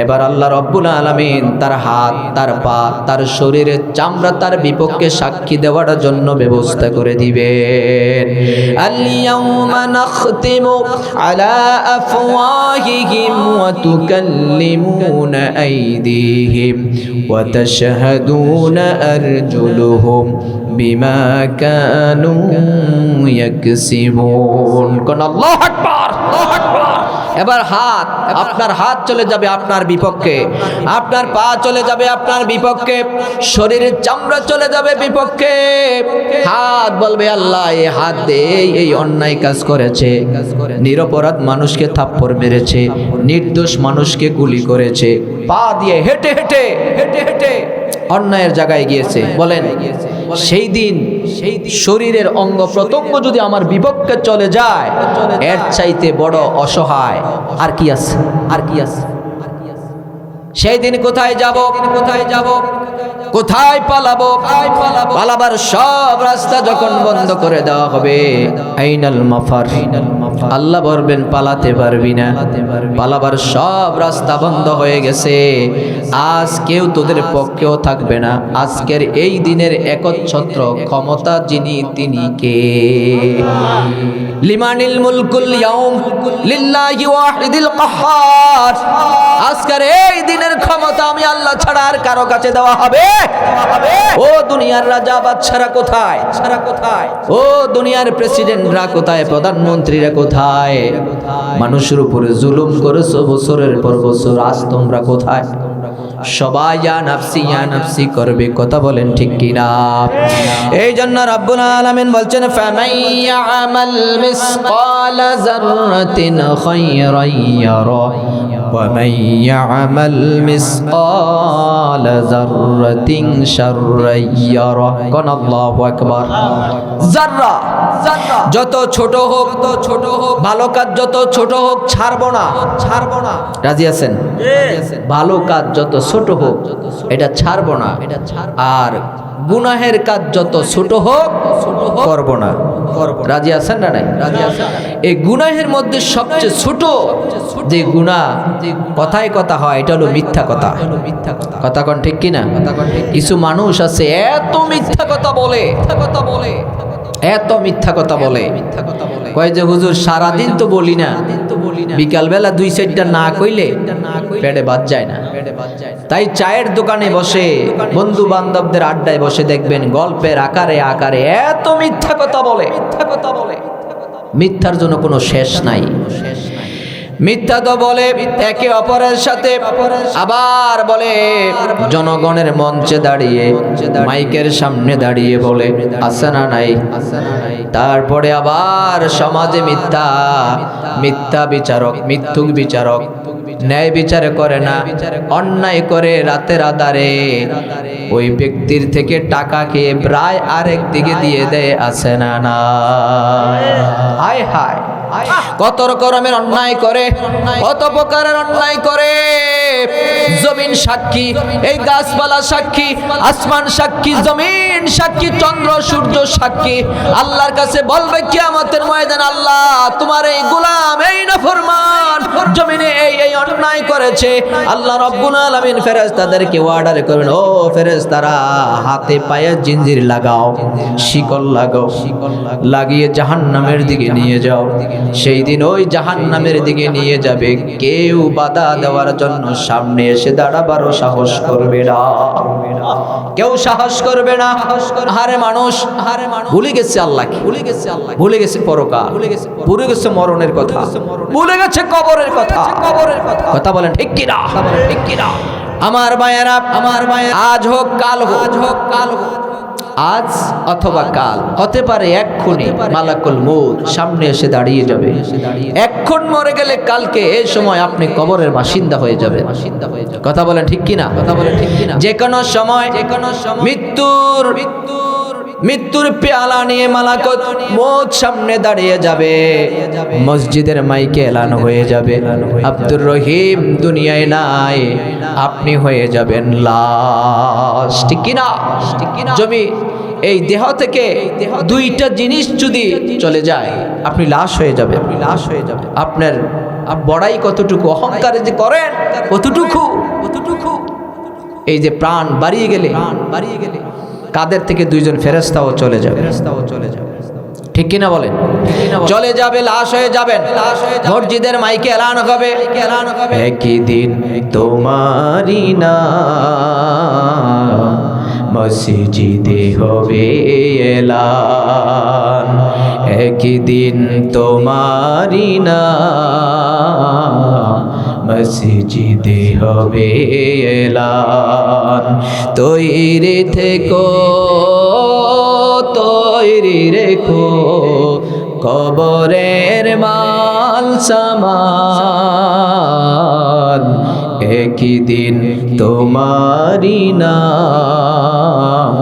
এবার আল্লাহ রব্বুল আলামিন তার হাত, তার পা, তার শরীরের চামড়া তার বিপক্ষে সাক্ষী দেওয়ার জন্য ব্যবস্থা করে দিবেন। আল-ইয়াউমা নাখতিমু আলা আফওয়াহিহিম ওয়া তুকাল্লিমুনা আইদিহিম ওয়া তাশহাদুনা আরজুলুহুম বিমা কানু ইয়াকসিবুন। কোন আল্লাহু আকবার, আল্লাহু আকবার। এবার হাত, আপনার হাত চলে যাবে আপনার বিপক্ষে, আপনার পা চলে যাবে আপনার বিপক্ষে, শরীরের চামড়া চলে যাবে বিপক্ষে। হাত বলবে আল্লাহ এই হাত দিয়ে এই অন্যায় কাজ করেছে, নিরপরাধ মানুষকে থাপ্পড় মেরেছে, নির্দোষ মানুষকে গুলি করেছে। পা দিয়ে হেঁটে হেঁটে হেঁটে হেঁটে অন্যায়ের জায়গায় গিয়েছে। বলেন সেই দিন শরীরের অঙ্গ প্রত্যঙ্গ যদি আমার বিপক্ষে চলে যায়, এর চাইতে বড় অসহায় আর কি আছে? আর কি আছে? সেই দিন কোথায় যাব? কোথায় যাব? কোথায় পালাবো? পালাবার সব রাস্তা যখন বন্ধ করে দেওয়া হবে, আইনাল মাফার, আল্লাহ বলবেন পালাতে পারবি না, পালাবার সব রাস্তা বন্ধ হয়ে গেছে। আজ কেউ তোদের পক্ষেও থাকবে না। আজকের এই দিনের একচ্ছত্র ক্ষমতা যিনি, তিনি কে? লিমানিল মুলকুল ইয়াউম লিল্লাহি ওয়াহিদিল কাহ্হার। আজকের এই দিনের ক্ষমতা আমি আল্লাহ ছাড়া আর কারো কাছে দেওয়া হবে? ও দুনিয়ার রাজা বাদশারা কোথায়? ও দুনিয়ার প্রেসিডেন্টরা কোথায়? প্রধানমন্ত্রীরা কোথায়? মানুষের উপরে জুলুম করেছো বছরের পর বছর, আজ তোমরা কোথায়? সবাই ইয়া নাফসি করবে। কথা বলেন ঠিক কিনা? এই জন্য রব্বুল আলামিন বলছেন ফামাইয়ামাল মিসকালা যাররাতিন খায়রান ইয়ারা ওয়া মাইয়ামাল মিসকালা যাররাতিন শাররান ইয়ারা। কোন আল্লাহু আকবার। যাররা যত ছোট হোক, ভালো কাজ যত ছোট হোক ছাড়বো না। রাজি আছেন? ভালো কাজ যত ছোট হোক এটা ছাড়বো না, আর গুনাহের কাজ যত ছোট হোক করবো না। রাজি আছেন না নাই? এই গুনাহের মধ্যে সবচেয়ে ছোট যে গুনাহ কথায় কথা হয় এটা হলো মিথ্যা কথা। কথা কোন ঠিক কিনা? কিছু মানুষ আছে এত মিথ্যা কথা বলে, এত মিথ্যা কথা বলে, কয় যে হুজুর সারাদিন তো বলি না, বিকালবেলা 2-4টা না কইলে পেটে ভাত যায় না। তাই চায়ের দোকানে বসে, বন্ধু বান্ধবদের আড্ডায় বসে দেখবেন গল্পের আকারে আকারে এত মিথ্যা কথা বলে। মিথ্যার জন্য কোনো শেষ নাই। মিথ্যা তো বলে একে অপরের সাথে, আবার বলে জনগণের মঞ্চে দাঁড়িয়ে, মাইকের সামনে দাঁড়িয়ে বলে, আছে না নাই? তারপরে আবার সমাজে মিথ্যা বিচারক, মিথ্যুক বিচারক, ন্যায় বিচার করে না, অন্যায় করে রাতের আধারে ওই ব্যক্তির থেকে টাকা খেয়ে প্রায় আরেক দিকে দিয়ে দেয়। আছে না না? হায় হায়, কত রকমের অন্যায় করে, কত প্রকারের অন্যায় করে। জমিন সাক্ষী, এই গাছপালা সাক্ষী, আসমান সাক্ষী, জমিন সাক্ষী, চন্দ্র সূর্য সাক্ষী। আল্লাহর কাছে বলবে কিয়ামতের ময়দানে, আল্লাহ তোমার এই গোলাম, এই নাফরমান জমিনে এই অন্যায় করেছে। আল্লাহ রব্বুল আলামিন ফেরেশতাদেরকে অর্ডার করবেন, ও ফেরেশতারা হাতে পায়ে জিঞ্জির লাগাও, শিকল লাগাও, লাগিয়ে জাহান্নামের দিকে নিয়ে যাও। সেই দিন ওই জাহান্নামের দিকে নিয়ে যাবে, কেউ বাধা দেওয়ার জন্য সামনে এসে দাঁড়াবারও সাহস করবে না, কেউ সাহস করবে না। হারে মানুষ ভুলে গেছে আল্লাহকে, ভুলে গেছে পরকাল, ভুলে গেছে মরণের কথা, ভুলে গেছে কবরের কথা। কথা বলেন ঠিক কিনা? আমার ভাইয়েরা, আজ হোক কাল হোক, আজ অথবা কাল, হতে পারে এক্ষুনি মালাকুল মউত সামনে এসে দাঁড়িয়ে যাবে। এক্ষুন মরে গেলে কালকে এই সময় আপনি কবরের বাসিন্দা হয়ে যাবেন। কথা বলেন ঠিক কিনা? যে কোনো সময় মৃত্যুর মৃত্যুর পেয়ালা নিয়ে মালাকুত মউত সামনে দাঁড়িয়ে যাবে, মসজিদের মাইকে এলান হয়ে যাবে, আব্দুর রহিম দুনিয়ায় নাই, আপনি হয়ে যাবেন লাশ। ঠিক কিনা? জমি এই দেহ থেকে দুইটা জিনিস যদি চলে যায় আপনি লাশ হয়ে যাবেন। আপনার বড়াই কতটুকু, অহংকারে যে করেন কতটুকু, এই যে প্রাণ বাড়িয়ে গেলে কাদের থেকে দুইজন ফেরেশতাও চলে যাবে। ঠিক কিনা বলেন? চলে যাবে, লাশ হয়ে যাবেন। মসজিদের মাইকে এলান হবে, একই দিন তোমারি নাম মসজিদে হবে এলান, একই দিন তোমারি নাম মসজিদে হবে এলান। তৈরি থেকো, তৈরি রেখো কবরের মাল সামান, একই দিন তোমারি নাম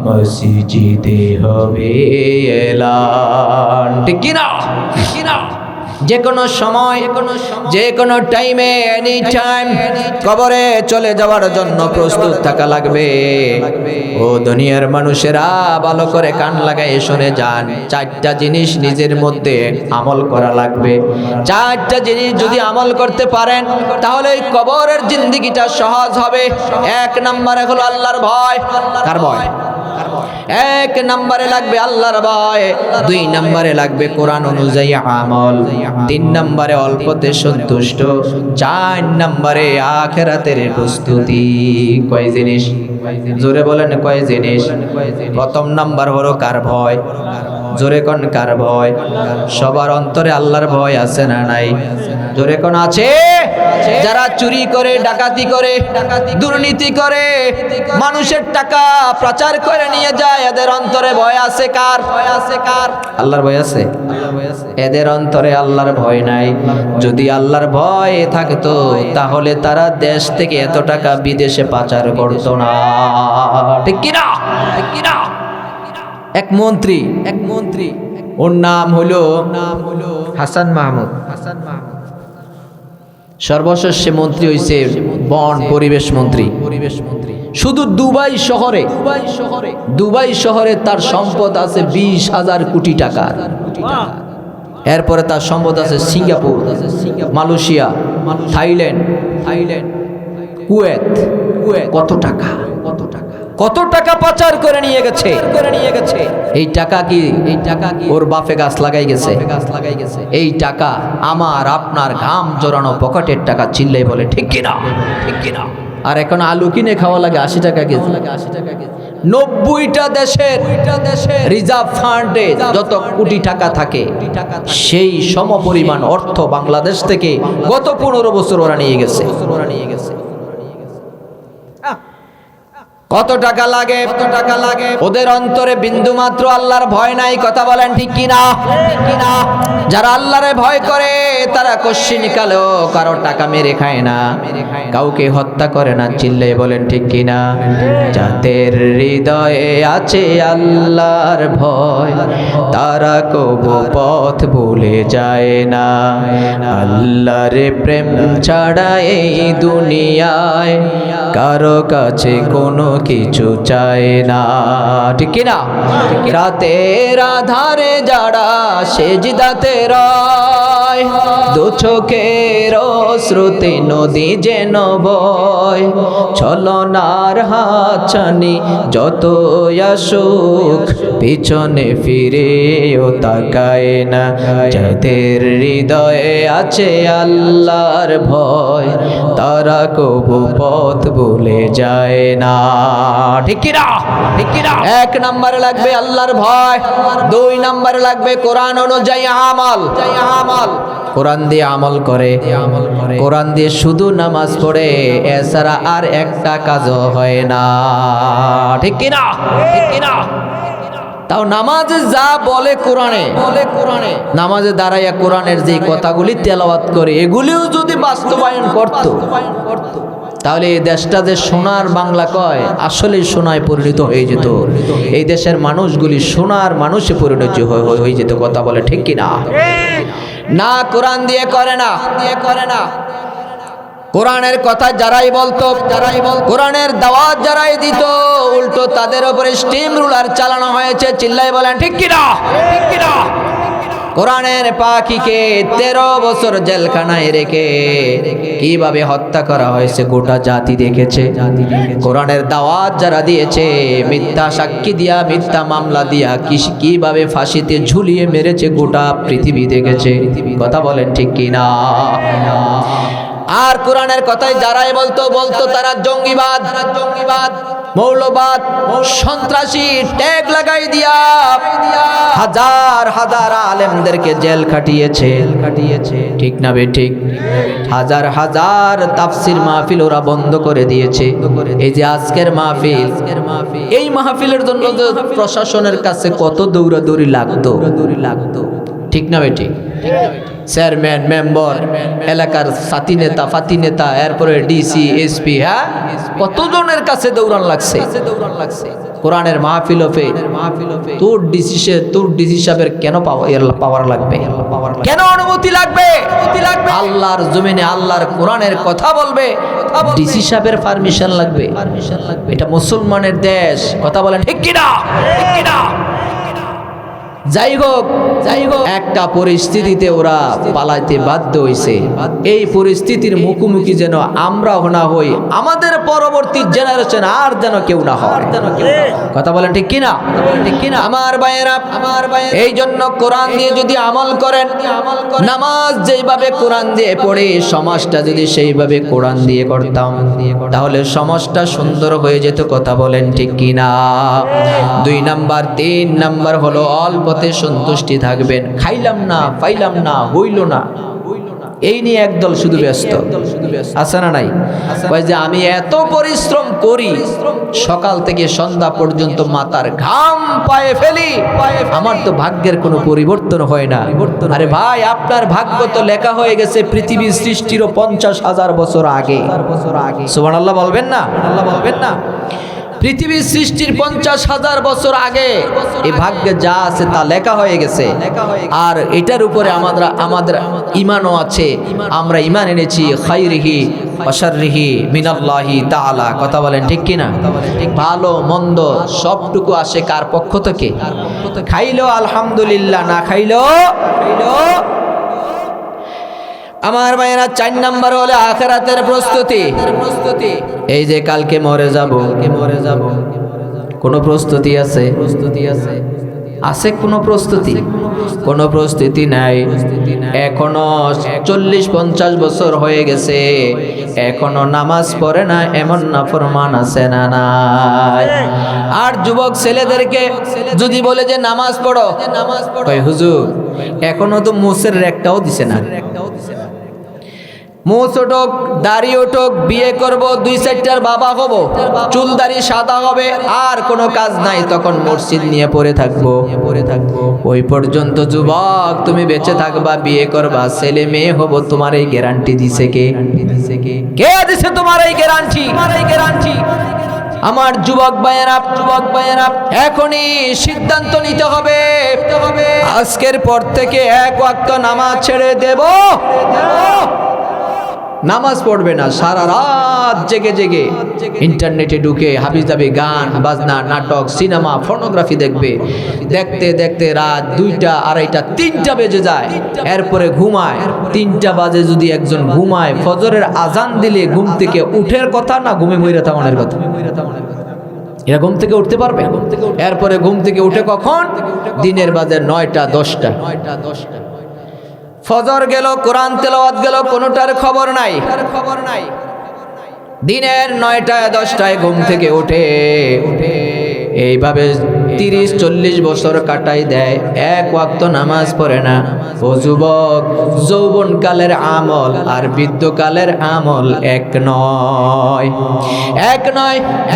মসজিদে হবে এলান। ঠিক কিনা? যে কোনো সময়, যে কোনো টাইমে, এনি টাইম কবরে চলে যাওয়ার জন্য প্রস্তুত থাকা লাগবে। ও দুনিয়ার মানুষেরা ভালো করে কান লাগায় শুনে যান, চারটা জিনিস নিজের মধ্যে আমল করা লাগবে। চারটা জিনিস যদি আমল করতে পারেন তাহলে এই কবরের জিন্দেগিটা সহজ হবে। এক নম্বরে হলো আল্লাহর ভয়। কার ভয়? এক নম্বরে লাগবে আল্লাহর ভয়, দুই নম্বরে লাগবে কোরআন অনুযায়ী আমল, তিন নম্বরে অল্পতে সন্তুষ্ট, চার নম্বরে আখিরাতের প্রস্তুতি। কয় জিনিস? জোরে বলেন কয় জিনিস? প্রথম নাম্বার হলো কার ভয়? জোরে কোন কার ভয়? সবার অন্তরে আল্লাহর ভয় আছে না নাই? জোরে কোন আছে? যারা চুরি করে, ডাকাতি করে, দুর্নীতি করে, মানুষের টাকা পাচার করে নিয়ে যায়, এদের অন্তরে ভয় আছে কার? আল্লাহর ভয় আছে? এদের অন্তরে আল্লাহর ভয় নাই। যদি আল্লাহর ভয় থাকতো তাহলে তারা দেশ থেকে এত টাকা বিদেশে পাচার করতো না। ঠিক কিনা? এক মন্ত্রী, ওর নাম হলো হাসান মাহমুদ। সর্বশেষ মন্ত্রী হইছে বন পরিবেশ মন্ত্রী। শুধু দুবাই শহরে তার সম্পদ আছে 20,000 কোটি টাকা। এরপরে তার সম্পদ আছে সিঙ্গাপুর, মালয়েশিয়া, থাইল্যান্ড, কুয়েত। কত টাকা পাচার করে নিয়ে গেছে। এই টাকা কি ওর বাপে গাছ লাগাই গেছে? এই টাকা আমার আপনার ঘাম জড়ানো পকেটের টাকা, চিল্লাই বলে ঠিক কিনা? আর এখন আলু কিনে খাওয়া লাগে 80 টাকা কেজি। 90টা দেশের রিজার্ভ ফান্ডে যত কোটি টাকা থাকে সেই সমপরিমাণ অর্থ বাংলাদেশ থেকে গত 15 বছর ওরা নিয়ে গেছে। কত টাকা লাগে? ওদের অন্তরে বিন্দু মাত্র আল্লাহর ভয় নাই। কথা বলেন ঠিক কিনা? যারা আল্লাহরে ভয় করে তারা কশ্চিন কালেও কারো টাকা মেরে খায় না, কাউকে হত্যা করে না। চিল্লাই বলেন ঠিক কিনা? যাদের হৃদয়ে আছে আল্লাহর ভয় তারা কবু পথ ভুলে যায় না। আল্লাহর প্রেম ছাড়া এই দুনিয়ায় কারো কাছে কোনো কিছু চায় না। ঠিক কিনা? রাতের আধারে যারা সেজদাতে রয়, দু চোখের শ্রুতি নদী যেন বয়, ছলনার হাতছানি যত আসুক পিছনে ফিরেও তাকায় না। যাদের হৃদয়ে আছে আল্লাহর ভয় তারা কবু পথ ভুলে যায় না। ঠিক কিনা? এক নম্বরে লাগবে আল্লাহর ভয়, দুই নম্বরে লাগবে কোরআন অনুযায়ী আমল। কোরআন দিয়ে আমল করে, কোরআন দিয়ে শুধু নামাজ পড়ে, এছাড়া আর একটা কাজও হয় না। ঠিক কিনা? তাও নামাজে যা বলে কোরআনে, নামাজে দাঁড়াইয়া কোরআনের যে কথাগুলি তেলাওয়াত করে এগুলিও যদি বাস্তবায়ন করত তাহলে এই দেশটা যে সোনার বাংলা কয় আসলে সোনায় পরিণত হয়ে যেত। এই দেশের মানুষগুলি সোনার মানুষে পরিণত হয়ে যেত। কথা বলে ঠিক কিনা? না, কোরআন দিয়ে করে না, কোরআনের কথা যারাই বলতো, কোরআনের দাওয়াত যারাই দিত, উল্টো তাদের উপরে স্টিম রুলার চালানো হয়েছে। চিল্লাই বলেন ঠিক কিনা? কোরআনের পাখিকে 13 বছর জেলখানায় রেখে কিভাবে হত্যা করা হয়েছে গোটা জাতি দেখেছে। কোরআনের দাওয়াত যারা দিয়েছে, মিথ্যা সাক্ষী দিয়া, মিথ্যা মামলা দিয়া কিভাবে ফাঁসিতে ঝুলিয়ে মেরেছে গোটা পৃথিবী দেখেছে। কথা বলেন ঠিক কিনা? আর কোরআনের কথাই যারাই বলতো তারা জঙ্গিবাদ, মৌলবাদ, সন্ত্রাসী ট্যাগ লাগাই দিয়া হাজার হাজার আলেমদেরকে জেল খাটিয়েছে। ঠিক না বেঠিক? হাজার হাজার তাফসির মাহফিল ওরা বন্ধ করে দিয়েছে। এই যে আজকের মাহফিল, এই মাহফিলের জন্য প্রশাসনের কাছে কত দৌড়াদৌড়ি লাগতো। ঠিক না বেঠিক? চেয়ারম্যান, মেম্বার, এলাকার সাথী নেতা, ফাতি নেতা, এরপরে ডিসি, এসপি, হ্যাঁ, কতজনের কাছে দৌড়ান লাগছে। কোরআনের মাহফিল তোর ডিসি সাহেবের কেন পাওয়ার লাগবে? কেন অনুমতি লাগবে? আল্লাহর জমিনে আল্লাহর কোরআনের কথা বলবে, ডিসি সাহেবের পারমিশন লাগবে? এটা মুসলমানের দেশ। কথা বলেন ঠিক কিনা? যাই হোক, একটা পরিস্থিতিতে ওরা পালাইতে বাধ্য হইছে। এই পরিস্থিতির মুখোমুখি যেন আমরা না হই, আমাদের পরবর্তী জেনারেশন আর যেন কেউ না হয়। কথা বলেন ঠিক কিনা? আমার ভাইয়েরা, এই জন্য কোরআন দিয়ে যদি আমল করেন, নামাজ যেইভাবে কোরআন দিয়ে পড়ে, সমাজটা যদি সেইভাবে কোরআন দিয়ে করতাম, তাহলে সমাজটা সুন্দর হয়ে যেত। কথা বলেন ঠিক কিনা? 2 নাম্বার, 3 নাম্বার হলো অল্প সন্তুষ্টি থাকবেন। খাইলাম না, পাইলাম না, হইল না, এই নিয়ে একদল শুধু ব্যস্ত। আছে না নাই? কয় যে আমি এত পরিশ্রম করি, সকাল থেকে সন্ধ্যা পর্যন্ত মাথার ঘাম পায়ে ফেলি, আমার তো ভাগ্যের কোনো পরিবর্তন হয় না। আরে ভাই, আপনার ভাগ্য তো লেখা হয়ে গেছে পৃথিবীর সৃষ্টিরও 50,000 বছর আগে। সুবহানাল্লাহ বলবেন না? পৃথিবীর সৃষ্টির 50,000 বছর আগে এই ভাগ্যে যা আছে তা লেখা হয়ে গেছে। আর এটার উপরে আমাদের ঈমানও আছে। আমরা ঈমান এনেছি খাইরিহি ওয়া শাররিহি মিনাল্লাহি তাআলা। কথা বলেন ঠিক কিনা? ভালো মন্দ সবটুকু আসে কার পক্ষ থেকে? খাইলো আলহামদুলিল্লাহ, না খাইলো আমার ভাইয়েরা 4 নাম্বার হলো আখিরাতের প্রস্তুতি। এই যে কালকে মরে যাব, কোনো প্রস্তুতি আছে? কোনো প্রস্তুতি? কোনো প্রস্তুতি নাই। এখনো 40-50 বছর হয়ে গেছে, এখনো নামাজ পড়ে না এমন নাফরমান আছে না নাই? আর যুবক ছেলেদেরকে যদি বলে যে নামাজ পড়ো, কই হুজুর এখনো তো মুসের রেকটাও দিছে না। মুছ ওঠক, দাড়ি ওঠক, বিয়ে করব, 2-4টার বাবা হব, চুল দাড়ি সাদা হবে, আর কোনো কাজ নাই, তখন মসজিদ নিয়ে পড়ে থাকবো। ওই পর্যন্ত যুবক তুমি বেঁচে থাকবা, বিয়ে করবা, ছেলে মেয়ে হব, তোমার এই গ্যারান্টি দিছে কে? কে দিছে তোমার এই গ্যারান্টি? আমার যুবক ভাইয়েরা, এখনই সিদ্ধান্ত নিতে হবে। আজকের পর থেকে 1 ওয়াক্ত নামাজ ছেড়ে দেব। নামাজ পড়বে না, সারা রাত জেগে ইন্টারনেটে ঢুকে হাবিজাবি গান বাজনা, নাটক, সিনেমা, ফটোগ্রাফি দেখবে। দেখতে রাত 2টা, 2:30, 3টা বেজে যায়। এরপরে ঘুমায়। 3টা বাজে যদি একজন ঘুমায়, ফজরের আজান দিলে ঘুম থেকে উঠের কথা না ঘুমে মইরা থাকার কথা? এরা ঘুম থেকে উঠতে পারবে? এরপরে ঘুম থেকে উঠে কখন? দিনের বাজে 9টা, 10টা। ফজর গেল, কোরআন তেলাওয়াত গেল, কোনোটার খবর নাই। দিনের 9টা, 10টায় ঘুম থেকে উঠে এইভাবে 30-40 বছর কাটাই দেয়, 1 ওয়াক্ত নামাজ পড়ে না। ও যুবক, যৌবনকালের আমল আর বৃদ্ধকালের আমল এক নয়।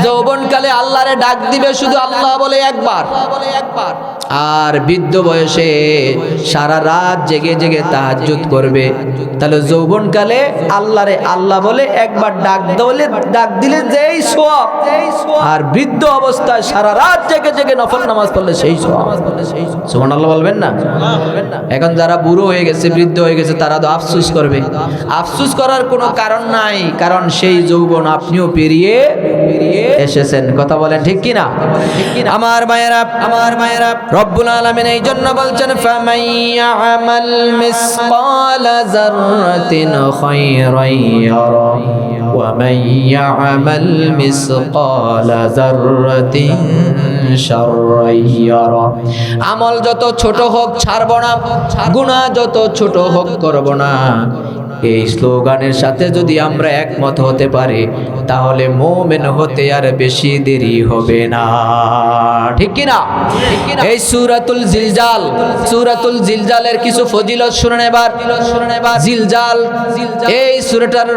যৌবনকালে আল্লাহরে ডাক দিবে শুধু আল্লাহ বলে একবার, আর বৃদ্ধ বয়সে সারা রাত জেগে জেগে তাহাজ্জুদ করবে, তাহলে যৌবনকালে আল্লাহরে আল্লাহ বলে একবার ডাক দিলে যেই সওয়াব, আর বৃদ্ধ অবস্থায় সারা রাত জেগে জেগে নফল নামাজ পড়লে সেই সওয়াব। সুবহানাল্লাহ বলবেন না? এখন যারা বুড়ো হয়ে গেছে, বৃদ্ধ হয়ে গেছে, তারা তো আফসোস করবে। আফসোস করার কোনো কারণ নাই, কারণ সেই যৌবন আপনিও পেরিয়ে এসেছেন। কথা বলেন ঠিক কিনা? আমার মায়েরা, রব্বুল আলামিন এই জন্য বলছেন ফামান ইয়ামাল মিসকালা যাররাতিন খায়রান ইয়ারা ওয়া মান ইয়ামাল মিসকালা যাররাতিন শাররান ইয়ারা। আমল যত ছোট হোক ছাড়ব না, গুনাহ যত ছোট হোক করব না। এই স্লোগানের সাথে যদি আমরা একমত হতে পারি, তাহলে মুমিন হতে আর বেশি দেরি হবে না। ঠিক কি না? এই সূরাতুল জিলজালের কিছু ফজিলত শুনুন এবার। জিলজাল, এই সূরাটার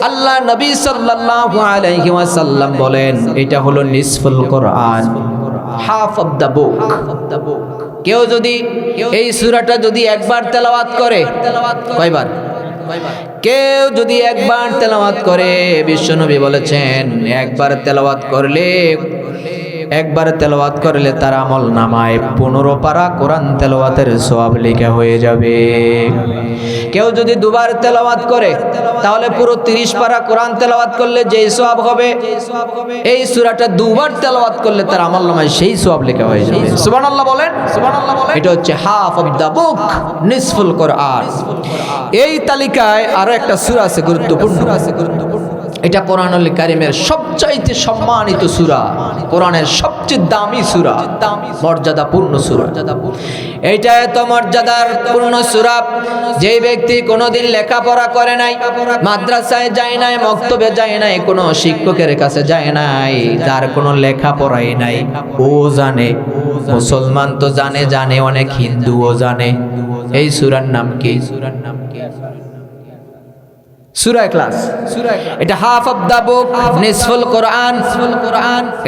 আল্লাহ নবী সাল্লাল্লাহু আলাইহি ওয়াসাল্লাম বলেন এটা হলো নিসফুল কোরআন, হাফ অফ দ্য বুক। কেউ যদি এই সূরাটা যদি একবার তেলাওয়াত করে, কয়বার? কেউ যদি একবার তেলাওয়াত করে, বিশ্বনবী বলেছেন একবার তেলাওয়াত করলে তার আমল নামায় 15 পারা কোরআন তেলাওয়াতের সওয়াব লেখা হয়ে যাবে। কেউ যদি দুবার তেলাওয়াত করে, তাহলে পুরো 30 পারা কোরআন তেলাওয়াত করলে যেই সওয়াব হবে, এই সূরাটা দুবার তেলাওয়াত করলে তার আমল নামায় সেই সওয়াব লেখা হয়ে যাবে। সুবহানাল্লাহ বলেন। এটা হচ্ছে হাফ অফ দা বুক, নিসফুল কোরআন। এই তালিকায় আরো একটা সূরা আছে গুরুত্বপূর্ণ। এটা কোরআনুল কারীমের সবচাইতে সম্মানিত সূরা, কোরআনের সবচেয়ে দামি সূরা, মর্যাদাপূর্ণ সূরা। এইটা এত মর্যাদার পূর্ণ সূরা, যে ব্যক্তি কোনোদিন লেখাপড়া করে নাই, মাদ্রাসায় যায় নাই, মক্তবে যায় নাই, কোনো শিক্ষকের কাছে যায় নাই, যার কোনো লেখাপড়াই নাই, ও জানে, মুসলমান তো জানে, অনেক হিন্দুও জানে এই সূরার নাম কি? সূরা ইখলাস। এটা হাফ অফ দা বুক, নিসফুল কোরআন,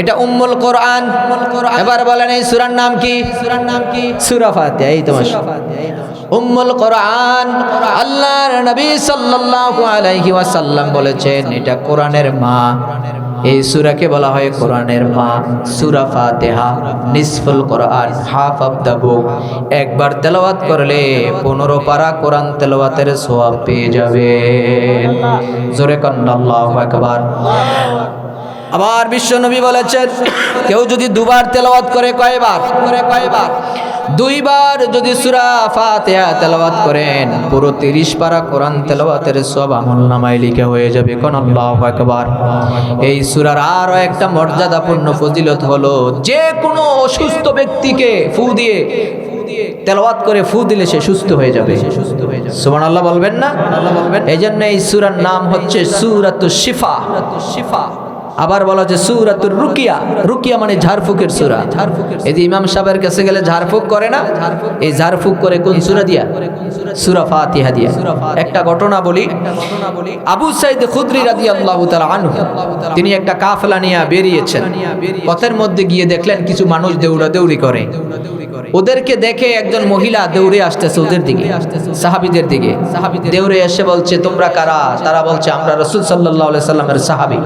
এটা উম্মুল কোরআন। এবার বলেন এই সূরার নাম কি? সূরা ফাতিহা। এই তোমার উম্মুল কোরআন। আল্লাহর নবী সাল্লাল্লাহু আলাইহি ওয়াসাল্লাম বলেছেন এটা কোরআনের মা। এই সূরাকে বলা হয় কোরআনের মা। সূরা ফাতিহা নিসফুল কোরআন, হাফ অফ দা বুক। একবার তেলাওয়াত করলে 15 পারা কোরআন তেলাওয়াতের সওয়াব পেয়ে যাবে। জোরে কান আল্লাহু আকবার। আবার বিশ্বনবী বলেছেন কেউ যদি দুবার তেলাওয়াত করে, কয়বার? দুইবার যদি সূরা ফাতিহা তেলাওয়াত করেন, পুরো 30 পারা কোরআন তেলাওয়াতের সওয়াব আমলনামায় লেখা হয়ে যাবে। কোন আল্লাহু আকবার। এই সূরার আরো একটা মর্যাদাপূর্ণ ফজিলত হলো, যে কোনো অসুস্থ ব্যক্তিকে ফু দিয়ে তেলাওয়াত করে ফু দিলে সে সুস্থ হয়ে যাবে। সুবহানাল্লাহ বলবেন না? এইজন্য এই সূরার নাম হচ্ছে সূরাতুশ শিফা। আবার বলা যে সূরাতুর রুকিয়া। রুকিয়া মানে ঝাড়ফুকের সূরা। এই যে ইমাম সাহেবের কাছে গেলে ঝাড়ফুক করে না, এই ঝাড়ফুক করে কোন সূরা দিয়া? সূরা ফাতিহা দিয়া। একটা ঘটনা বলি। আবু সাঈদ খুদরি রাদিয়াল্লাহু তাআলা আনহু, তিনি একটা কাফেলা নিয়ে বেরিয়েছেন। পথের মধ্যে গিয়ে দেখলেন কিছু মানুষ দৌড়াদৌড়ি করে। ওদেরকে দেখে একজন মহিলা দৌড়ে আসতেছে ওদের দিকে, সাহাবীদের দিকে। দৌড়ে এসে বলছে তোমরা কারা? তারা বলছে আমরা রাসূল সাল্লাল্লাহু আলাইহি সাল্লামের সাহাবী।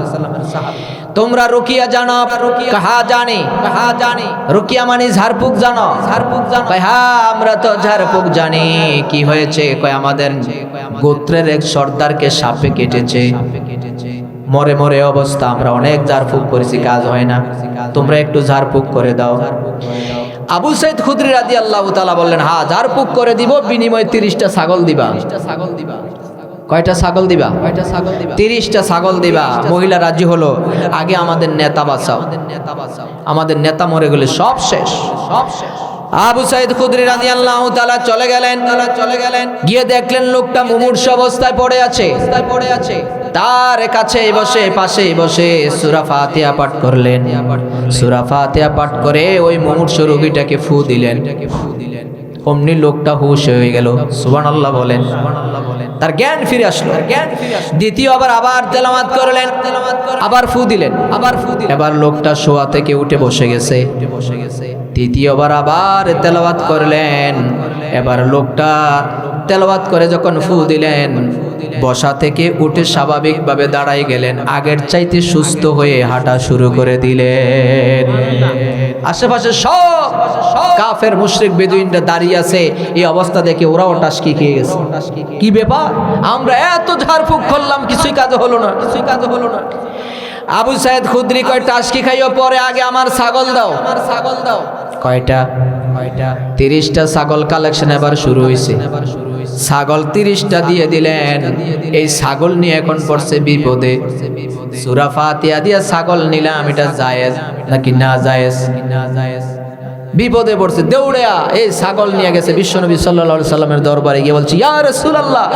তোমরা রুকিয়া জানো? কাহা জানি। রুকিয়া মানে ঝাড়ফুক জানো? কয় হ্যাঁ আমরা তো ঝাড়ফুক জানি। কি হয়েছে? কয় আমাদের গোত্রের এক সর্দারকে সাপে কেটেছে, মরে অবস্থা, আমরা অনেক ঝাড়ফুক করেছি, কাজ হয় না, তোমরা একটু ঝাড়ফুক করে দাও। আবু সাঈদ খুদরি রাদিয়াল্লাহু তাআলা বললেন হ্যাঁ ঝাড়ফুক করে দিব, বিনিময়ে 30টা ছাগল দিবা। কয়টা ছাগল দিবা? 30টা ছাগল দিবা। মহিলা রাজি হলো। আগে আমাদের নেতা বাঁচাও, আমাদের নেতা মরে গেলে সব শেষ। আবু সাঈদ খুদরি রাদিয়াল্লাহু তাআলা চলে গেলেন। গিয়ে দেখলেন লোকটা মুমূর্ষ অবস্থায় পড়ে আছে। তার কাছে বসে, পাশে বসে সূরা ফাতিহা পাঠ করলেন। সূরা ফাতিহা পাঠ করে ওই মুমূর্ষ রোগীটাকে ফু দিলেন। অমনি লোকটা হুঁশ হয়ে গেল। সুবহানাল্লাহ বলেন। তার জ্ঞান ফিরে আসলো। দ্বিতীয় আবার তেলাওয়াত করলেন, আবার ফু দিলেন, এবার লোকটা শোয়া থেকে উঠে বসে গেছে। তৃতীয়বার আবার তেলাওয়াত করলেন, এবার লোকটা তেলাওয়াত করে যখন ফু দিলেন, বসা থেকে উঠে স্বাভাবিকভাবে দাঁড়াই গেলেন, আগের চাইতে সুস্থ হয়ে হাঁটা শুরু করে দিলেন। আশেপাশে সব কাফের মুশরিক বেদুইনরা দাঁড়িয়ে আছে, এই অবস্থা দেখে ওরাও টাসকি খেয়ে গেছে। কি ব্যাপার, আমরা এত ঝাড়ফুঁক করলাম, কিছুই কাজ হলো না। আবু সাইদ খুদরি কয়, টাসকি খাইও পরে, আগে আমার ছাগল দাও। কয়টা? 30টা ছাগল কালেকশন এবার শুরু হয়েছে। ছাগল 30টা দিয়ে দিলেন। এই ছাগল নিয়ে এখন পড়ছে বিপদে। সূরা ফাতিহা দিয়া ছাগল নিলাম, এটা জায়েজ নাকি না জায়েজ? বিপদে পড়ছে, দৌড়িয়া এই ছাগল নিয়ে গেছে বিশ্বনবী সাল্লাল্লাহু আলাইহি সাল্লামের দরবারে গিয়ে বলছে, ইয়া রাসূলুল্লাহ,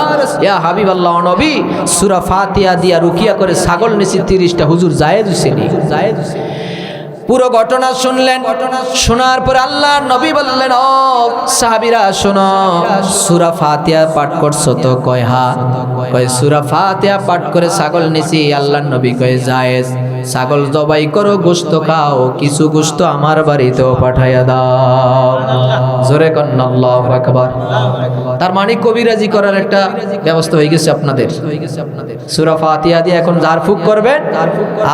ইয়া হাবিবাল্লাহ, নবী, সূরা ফাতিহা দিয়া রুকিয়া করে ছাগল নিছি 30টা, হুজুর জায়েজ হইছেনি? পুরো ঘটনা শুনলেন। শোনার পর আল্লাহর নবী বললেন, ও সাহাবীরা শোনো, সূরা ফাতিহা পাঠ করছো তো? কয় হ্যাঁ। কয় সূরা ফাতিহা পাঠ করে ছাগল নিছি। আল্লাহর নবী কয় জায়েজ, ছাগল জবাই করো, গোশত খাও, কিছু গোশত আমার বাড়িতেও পাঠাইয়া দাও। জোরে কন্না আল্লাহু আকবার। তার মানে কবিরাজি করার একটা ব্যবস্থা হয়ে গেছে আপনাদের। সূরা ফাতিহা দিয়ে এখন ঝাড়ফুঁক করবেন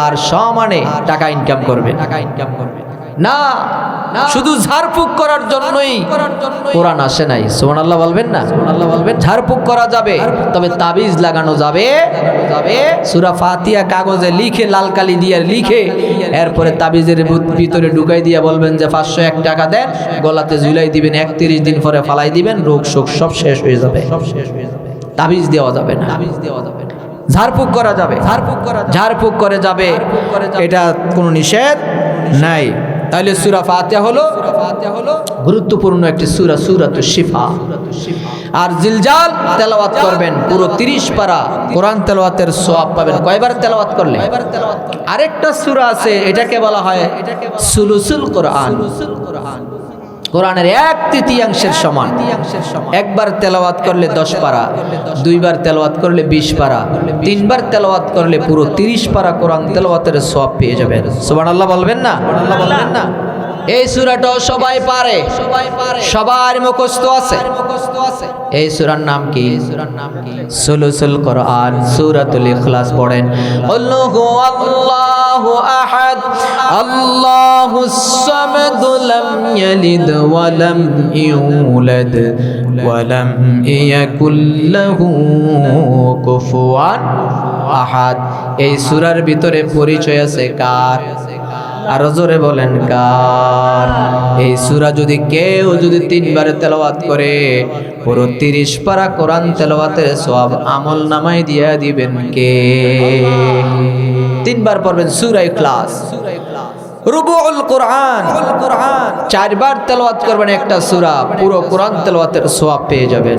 আর সমানে টাকা ইনকাম করবেন। না, শুধু ঝাড়ফুঁক করার জন্যই কোরআন আসে নাই। সুবহানাল্লাহ বলবেন না? ঝাড়ফুঁক করা যাবে, তবে তাবিজ লাগানো যাবে। সূরা ফাতিহা কাগজে লিখে, লাল কালি দিয়ে লিখে, এরপরে তাবিজের ভিতরে ঢুকাই দিয়ে বলবেন যে 501 টাকা দেন, গলাতে ঝুলাই দিবেন, 31 দিন পরে ফালাই দিবেন, রোগ শোক সব শেষ হয়ে যাবে। তাবিজ দেওয়া যাবে না, ঝাড়ফুঁক করা যাবে, ঝাড়ফুঁক করে যাবে, এটা কোনো নিষেধ নাই। তাহলে সূরা ফাতিহা হলো গুরুত্বপূর্ণ একটি সূরা, সূরাতুশ শিফা। আর জিলজাল তেলাওয়াত করবেন, পুরো 30 পারা কোরআন তেলাওয়াতের সওয়াব পাবেন। কয়বার তেলাওয়াত করলে? আরেকটা সূরা আছে, এটাকে বলা হয় সুলুসুল কোরআন। কোরআনের 1/3 সমান। একবার তেলাওয়াত করলে 10 পারা, 2বার তেলাওয়াত করলে 20 পারা, 3বার তেলাওয়াত করলে পুরো 30 পারা কোরআন তেলাওয়াতের সওয়াব পেয়ে যাবেন। সুবহানাল্লাহ বলবেন না? এই সূরাটাও সবাই পারে, সবার মুখস্থ আছে। এই সূরার নাম কি? সুলুসুল কোরআন, সূরাতুল ইখলাস পড়েন। আল্লাহু আল্লাহু আহাদ, আল্লাহুস সামাদ, লাম ইয়ালিদ ওয়া লাম ইউলাদ ওয়া লাম ইয়াকুল লাহু কুফুয়ান আহাদ। এই সূরার ভিতরে পরিচয় আছে কার? আরো জোরে বলেন কার? এই সূরা যদি কেউ 3বার তেলাওয়াত করে, পুরো 30 পারা কোরআন তেলাওয়াতের সওয়াব আমল নামায় দিয়া দিবেন কে? 3বার পড়বেন সূরা ইখলাস, রুবুউল কোরআন। 4বার তেলাওয়াত করবেন একটা সূরা, পুরো কোরআন তেলাওয়াতের সওয়াব পেয়ে যাবেন।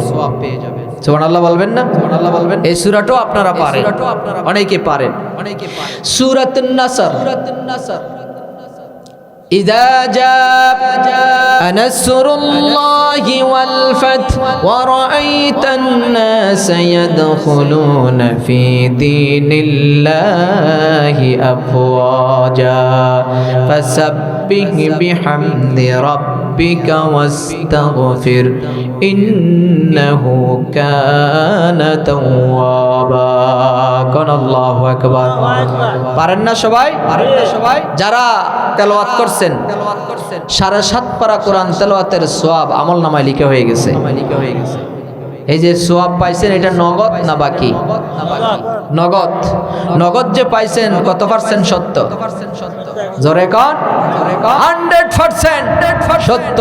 সুবহানাল্লাহ বলবেন না? এই সূরাটাও আপনারা পারেন, অনেকে পারেন। সূরাতুন নাসর। إذا جاء نصر الله والفتح ورأيت الناس يدخلون في دين الله أفواجا فسبح بحمد ربك واستغفر إنه كان توابا كن الله أكبر পারেন না সবাই? যারা তেলাওয়াত করছেন 7.5 পারা কোরআন তেলাওয়াতের সওয়াব আমলনামায় লিখা হয়ে গেছে। এই যে সওয়াব পাইছেন, এটা নগদ না বাকি? নগদ। নগদ যে পাইছেন, কত পার্সেন্ট সত্য? জোরে কোন? 100% সত্য,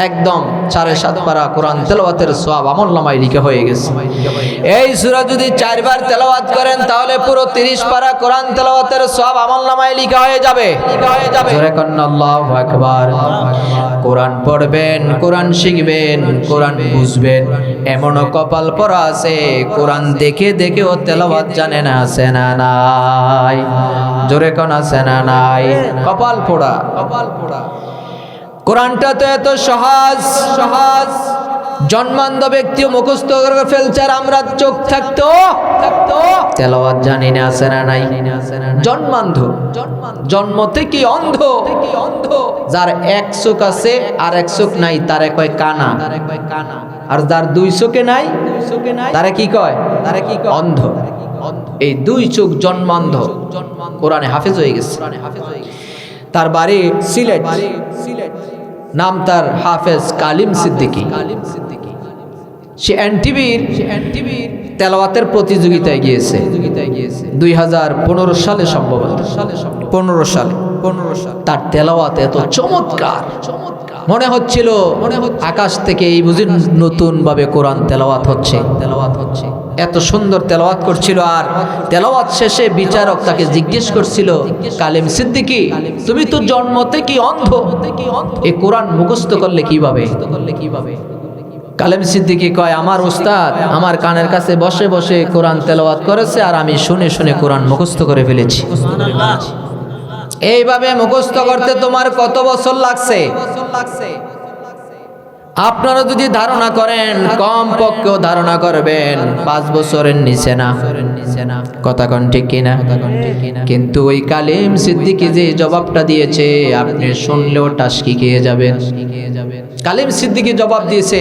একদম। 7.5 পারা কোরআন তেলাওয়াতের সওয়াব আমলনামায় লিখা হয়ে গেছে। এই সূরা যদি 4বার তেলাওয়াত করেন, তাহলে পুরো 30 পারা কোরআন তেলাওয়াতের সওয়াব আমলনামায় লিখা হয়ে যাবে। জোরে কোন আল্লাহু আকবার। কোরআন পড়বেন, কোরআন শিখবেন, কোরআন বুঝবেন। এমনও কপাল পরা আছে, কোরআন দেখে দেখেও তেলাওয়াত জানে না, আছে না নাই? জোরে কোন আছে না নাই? কপাল পোড়া। কোরআনটা তো এত সহজ, জন্মান্ধ ব্যক্তিও মুখস্থ করে ফেলছে, আর আমরা চোখ থাকতো তেলাওয়াত জানি না, আছে না নাই? জন্মান্ধ, জন্ম থেকে অন্ধ। যার এক চোখ আছে আর এক চোখ নাই তারে কয় কানা, আর যার দুই চোখে নাই তারে কি কয়? অন্ধ। এই দুই চোখ জন্মান্ধ, কোরআনে হাফেজ হয়ে গেছে। তার বাড়ি সিলেট, নাম তার হাফেজ কালিম সিদ্দিকী। সে এনটিভির তেলাওয়াতের প্রতিযোগিতায় গিয়েছে 2015 সালে, সম্ভবত 15 সালে। তার তেলাওয়াত এত চমৎকার, মনে হচ্ছিল আকাশ থেকে এই বুঝি নতুন ভাবে কোরআন তেলাওয়াত হচ্ছে। এত সুন্দর তেলাওয়াত করছিল। আর তেলাওয়াত শেষে বিচারক তাকে জিজ্ঞেস করছিল, কালিম সিদ্দিকী, তুমি তো জন্ম থেকে অন্ধ, এই কোরআন মুখস্থ করলে কিভাবে? কালিম সিদ্দিকী কয়, আমার উস্তাদ আমার কানের কাছে বসে বসে কোরআন তেলাওয়াত করেছে, আর আমি শুনে শুনে কোরআন মুখস্থ করে ফেলেছি। এইভাবে মুখস্থ করতে তোমার কত বছর লাগছে? আপনারা যদি ধারণা করেন, কম পক্ষেও ধারণা করবেন 5 বছরের নিচে না। কথা কোন ঠিক কিনা? কিন্তু ওই কালিম সিদ্দিকী যে জবাবটা দিয়েছে, আপনি শুনলেও টাসকি খেয়ে যাবেন। কালিম সিদ্দিকী জবাব দিয়েছে,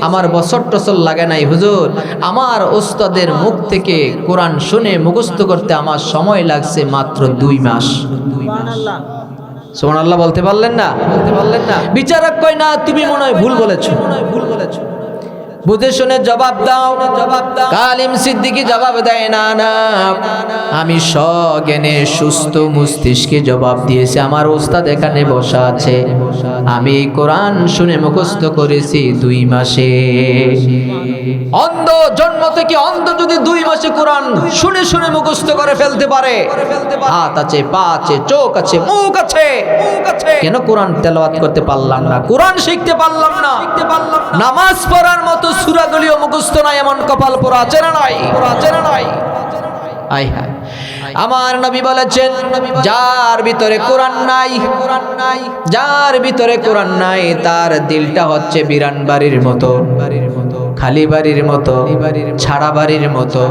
আমার বছর টছর লাগে নাই হুজুর, আমার ওস্তাদের মুখ থেকে কোরআন শুনে মুখস্থ করতে আমার সময় লাগছে মাত্র 2 মাস। সুবহানাল্লাহ বলতে পারলেন না? বিচারক কয়, না তুমি মনে হয় ভুল বলেছো। বুঝে শুনে জবাব দাও। কালিম সিদ্দিকী জবাব দেয়, না না, আমি সজ্ঞানে সুস্থ মস্তিষ্কে জবাব দিয়েছি, আমার ওস্তাদ এখানে বসা আছে, আমি কোরআন শুনে মুখস্থ করেছি 2 মাসে। অন্ধ, জন্ম থেকে অন্ধ যদি 2 মাসে কোরআন শুনে শুনে মুখস্থ করে ফেলতে পারে, হাত আছে, পা আছে, চোখ আছে, মুখ আছে, কেন কোরআন তেলাওয়াত করতে পারলাম না? কোরআন শিখতে পারলাম না? নামাজ পড়ার মতো সূরাগুলিও মুখস্থ নাই, এমন কপাল পোড়া আছে না নাই? আয় হায়, আমার নবী বলেছেন, যার ভিতরে কোরআন নাই, যার ভিতরে কোরআন নাই, তার দিলটা হচ্ছে বিরান বাড়ির মতো, খালি বাড়ির মতো, ছাড়া বাড়ির মতো।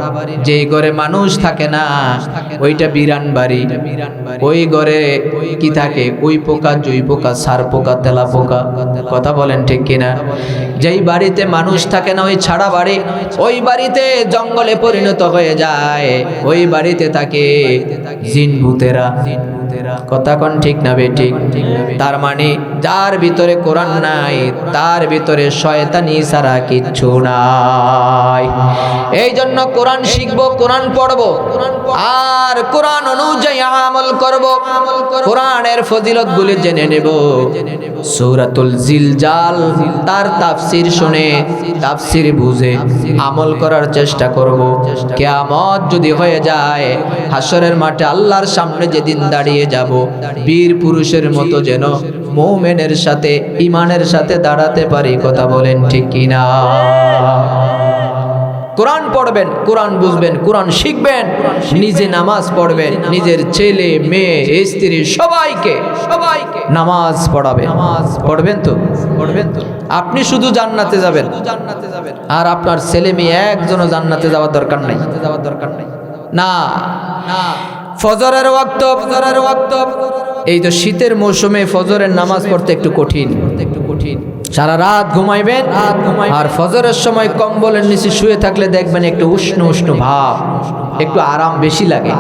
যেই ঘরে মানুষ থাকে না ওইটা বিরান বাড়ি। ওই ঘরে কি থাকে? ওই পোকা, জুই পোকা, সার পোকা, তেলা পোকা। কথা বলেন ঠিক কিনা? যেই বাড়িতে মানুষ থাকে না, ওই ছাড়া বাড়ি, ওই বাড়িতে জঙ্গলে পরিণত হয়ে যায়। ওই বাড়িতে থাকে জিন ভূতেরা। কথা কোন ঠিক না বেঠিক? তার মানে যার ভিতরে কোরআন নাই, তার ভিতরে শয়তানি ছাড়া কিচ্ছু নাই। এই জন্য কোরআন শিখবো, কোরআন পড়বো, আর কোরআন অনুযায়ী আমল করব। কোরআনের ফজিলত গুলি জেনে নেব। সূরাতুল জিলজাল তার তাফসীর শুনে, তাফসীর বুঝে আমল করার চেষ্টা করব। কিয়ামত যদি হয়ে যায়, হাসরের মাঠে আল্লাহর সামনে যেদিন দাঁড়িয়ে যাব, বীর পুরুষের মতো যেন মুমিনের সাথে, ঈমানের সাথে দাঁড়াতে পারি। কথা বলেন ঠিক কিনা? কোরআন পড়বেন, কোরআন বুঝবেন, কোরআন শিখবেন, নিজে নামাজ পড়বেন, নিজের ছেলে মেয়ে স্ত্রী সবাইকে নামাজ পড়াবেন। পড়বেন তো? আপনি শুধু জান্নাতে যাবেন, আর আপনার ছেলে মেয়ে একজনও জান্নাতে যাওয়ার দরকার নাই। না, ফজরের ওয়াক্ত, এই তো শীতের মৌসুমে ফজরের নামাজ পড়তে একটু কঠিন। সারা রাত ঘুমাইবেন, আর ফজরের সময় কম্বলের নিচে শুয়ে থাকলে দেখবেন একটু উষ্ণ উষ্ণ ভাব, একটু আরাম বেশি লাগে।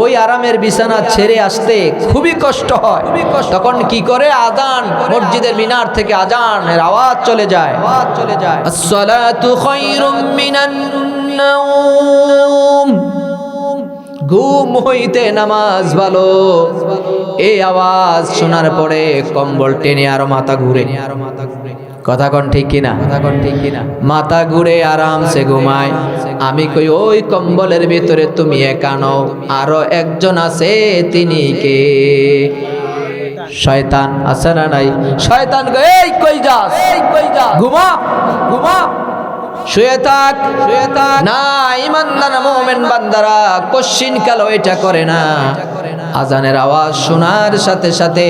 ওই আরামের বিছানা ছেড়ে আসতে খুবই কষ্ট হয়। তখন কি করে? আযান, মসজিদের মিনার থেকে আযানের আওয়াজ চলে যায়, আসসালাতু খায়রুম মিনান নাওম, ঘুম হইতে নামাজ ভালো। এই আওয়াজ শোনার পরে কম্বল টেনে আরো মাথা ঘুরে। কথা কোন ঠিক কিনা? মাথা ঘুরে আরামসে ঘুমায়। আমি কই, ওই কম্বলের ভিতরে তুমি একা নও, আরো একজন আছে। তিনি কে? শয়তান। আছে না নাই? শয়তান এই কই যাস, ঘুমা, শুয়ে থাক। না, ঈমানদার মুমিন বান্দারা কোশ্চিন কালো এটা করে না। আজানের আওয়াজ শোনার সাথে সাথে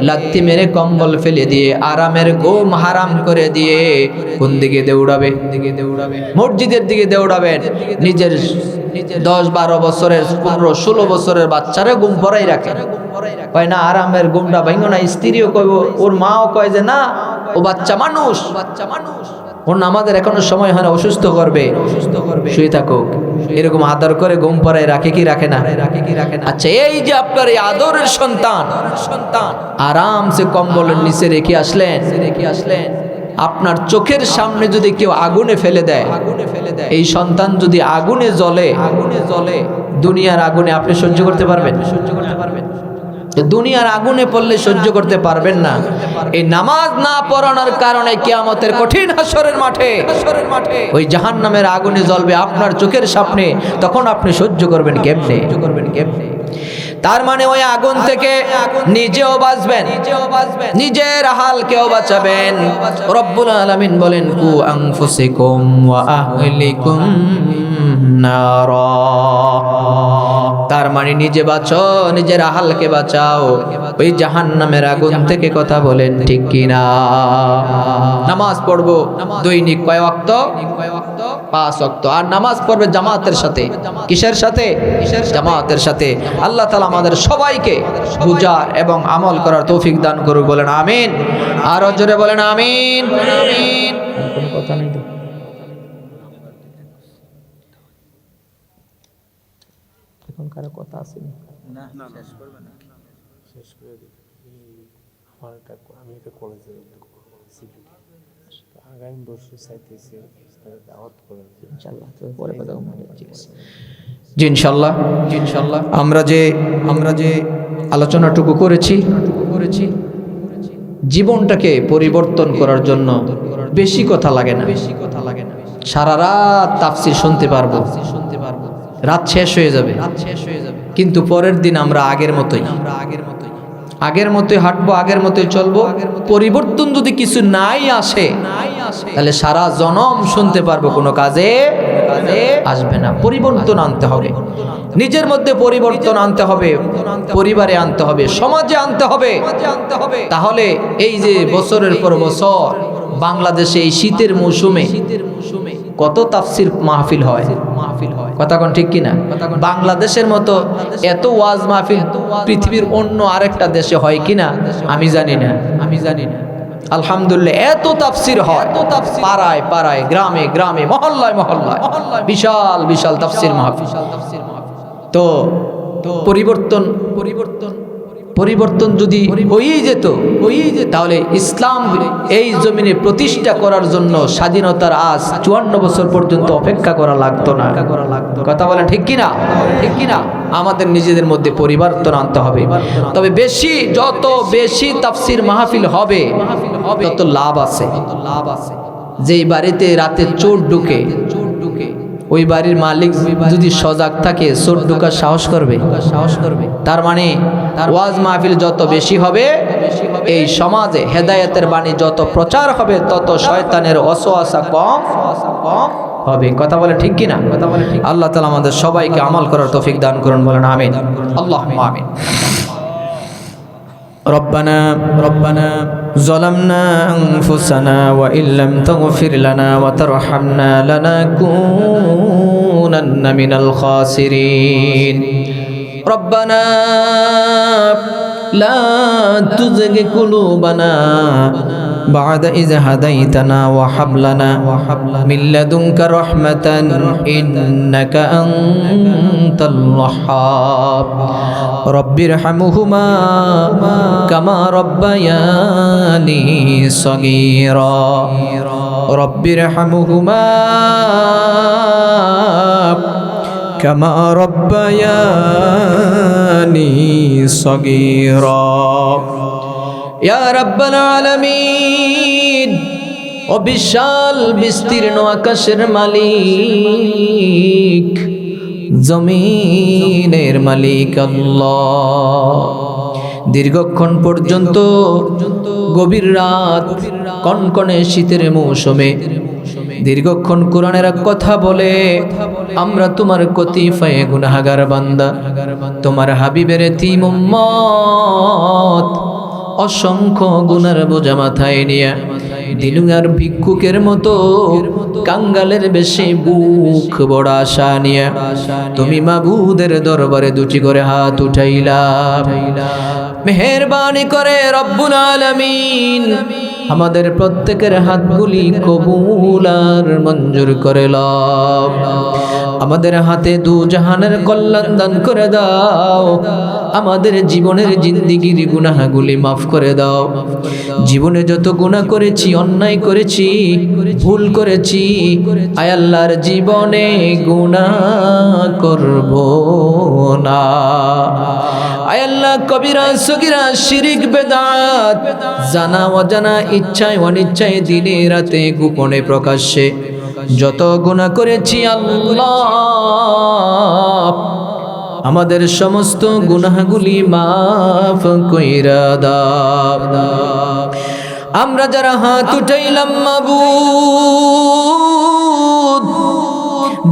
লাথি মেরে কম্বল ফেলে দিয়ে আরামের ঘুম হারাম করে দিয়ে কোন দিকে দৌড়াবে? মসজিদের দিকে দৌড়াবেন। নিজের 10-12 বছরের 15-16 বছরের বাচ্চারা ঘুম পড়াই রাখে, কয় না আরামের ঘুমটা ভাঙো না। স্ত্রীও কয়, ওর মাও কয় যে না, ও বাচ্চা মানুষ, ওর আমাদের এখনো সময় হয় না, অসুস্থ করবে, শুয়ে থাকুক। এরকম আদর করে ঘুম পড়ায় রাখে কি রাখে না? আচ্ছা, এই যে আপনার এই আদরের সন্তান আরামসে কম্বলের নিচে রেখে আসলেন, আপনার চোখের সামনে যদি কেউ আগুনে ফেলে দেয়, এই সন্তান যদি আগুনে জ্বলে, দুনিয়ার আগুনে আপনি সহ্য করতে পারবেন? দুনিয়ার আগুনে পড়লে সহ্য করতে পারবেন না। এই নামাজ না পড়ানোর কারণে কিয়ামতের কঠিন হাসরের মাঠে ওই জাহান্নামের আগুনে জ্বলবে আপনার চোখের সামনে, তখন আপনি সহ্য করবেন কেমনে? তার মানে ওই আগুন থেকে নিজেও বাঁচবেন, নিজের হালকেও বাঁচাবেন। রব্বুল আলামিন বলেন, কু আনফুসিকুম ওয়া আহলিকুম নারা। তার মানে নিজে বাঁচো, নিজের আহালকে বাঁচাও ওই জাহান্নামের আগুন থেকে। কথা বলেন ঠিক কিনা? নামাজ পড়বো দৈনিক কয় ওয়াক্ত? 5 ওয়াক্ত। আর নামাজ পড়বে জামাতের সাথে। কিসের সাথে? জামাতের সাথে। আল্লাহ তাআলা আমাদের সবাইকে বুঝার এবং আমল করার তৌফিক দান করুক। বলেন আমিন। আরো জোরে বলেন আমিন। কোনো কথা নেই তো? এখন কারো কথা আছে না? শেষ করবে না? শেষ করে দিই। আমি এটা কলেজে আগামী বছর চাইতেছি দাওয়াত করে ইনশাআল্লাহ। তো পরে কথা বলবো। ঠিক আছে জি, ইনশাআল্লাহ। আমরা যে আলোচনাটুকু করেছি জীবনটাকে পরিবর্তন করার জন্য বেশি কথা লাগে না। সারা রাত তাফসীর শুনতে পারবো, রাত শেষ হয়ে যাবে, কিন্তু পরের দিন আমরা আগের মতোই হাঁটবো, আগের মতোই চলবো। পরিবর্তন যদি কিছু নাই আসে, তাহলে সারা জনম শুনতে পারবো, কোনো কাজে আসবে না। পরিবর্তন আনতে হবে, নিজের মধ্যে পরিবর্তন আনতে হবে, পরিবারে আনতে হবে, সমাজে আনতে হবে। তাহলে এই যে বছরের পর বছর বাংলাদেশে এই শীতের মৌসুমে কত তাফসীর মাহফিল হয়, কথা কোন ঠিক কিনা? বাংলাদেশের মতো এত ওয়াজ মাহফিল পৃথিবীর অন্য আরেকটা দেশে হয় কিনা আমি জানি না। আলহামদুলিল্লাহ এত তাফসীর হয়, পাড়ায় পাড়ায়, গ্রামে গ্রামে, মহল্লায় মহল্লায় বিশাল তাফসীর মাহফিল। তো পরিবর্তন যদি হয়েই যেত, তাহলে ইসলাম এই জমিনে প্রতিষ্ঠা করার জন্য স্বাধীনতার আজ 54 বছর পর্যন্ত অপেক্ষা করা লাগতো না। কথা বলে ঠিক কিনা? আমাদের নিজেদের মধ্যে পরিবর্তন আনতে হবে। তবে যত বেশি তাফসীর মাহফিল হবে তত লাভ আছে। যেই বাড়িতে রাতে চোর ঢুকে, ওই বাড়ির মালিক যদি সজাগ থাকে, চোর ঢোকার সাহস করবে। তার মানে ওয়াজ মাহফিল যত বেশি হবে, এই সমাজে হেদায়েতের বাণী যত প্রচার হবে, তত শয়তানের ওয়াসওয়াসা কম হবে। কথা বলে ঠিক কিনা? আল্লাহ তাআলা আমাদের সবাইকে আমল করার তৌফিক দান করুন। বলেন আমিন। আল্লাহুম্মা আমিন। ربنا ظلمنا أنفسنا وإن لم تغفر لنا وترحمنا لنكونن من الخاسرين ربنا لا تزغ قلوبنا بعد إذ هديتنا وهب لنا من لدنك رحمة إنك أنت الوهاب رب ارحمهما كما ربياني صغيرا رب ارحمهما كما ربياني صغيرا يا رب العالمين অবিশাল বিস্তীর্ণ আকাশের মালিক, জমিনের মালিক আল্লাহ, দীর্ঘক্ষণ পর্যন্ত গভীর রাত কনকনে শীতের মৌসুমে দীর্ঘক্ষণ কোরআনের কথা বলে আমরা তোমার কতিপয় গুনাহগার বান্দা, তোমার হাবিবের এতিম উম্মত, অসংখ্য গুনার বোঝা মাথায় নিয়ে দিনুয়ার ভিক্ষুকের মতো কাঙ্গালের বেশি বুক বড় আশা নিয়ে তুমি মাবুদের দরবারে দুটি করে হাত উঠাইলা। মেহেরবানি করে রব্বুল আলামিন আমাদের প্রত্যেকের হাতগুলি কবুল আর মঞ্জুর করে লও। আমাদের হাতে দু জাহানের কল্যাণ দান করে দাও। আমাদের জীবনের জিন্দিগির গুনাহগুলি মাফ করে দাও। জীবনে যত গুনাহ করেছি, অন্যায় করেছি, ভুল করেছি, আয় আল্লাহর জীবনে গুনাহ করব না। আয় আল্লাহ কবিরা সগীরা শিরক বেদাত জানা অজানা ইচ্ছায় অনিচ্ছায় দিনে রাতে গোপনে প্রকাশ্যে যত গুনাহ করেছি আল্লাহ আমাদের সমস্ত গুনাহগুলি মাফ কইরা দাও। আমরা যারা হাত উঠাইলাম মাবুদ,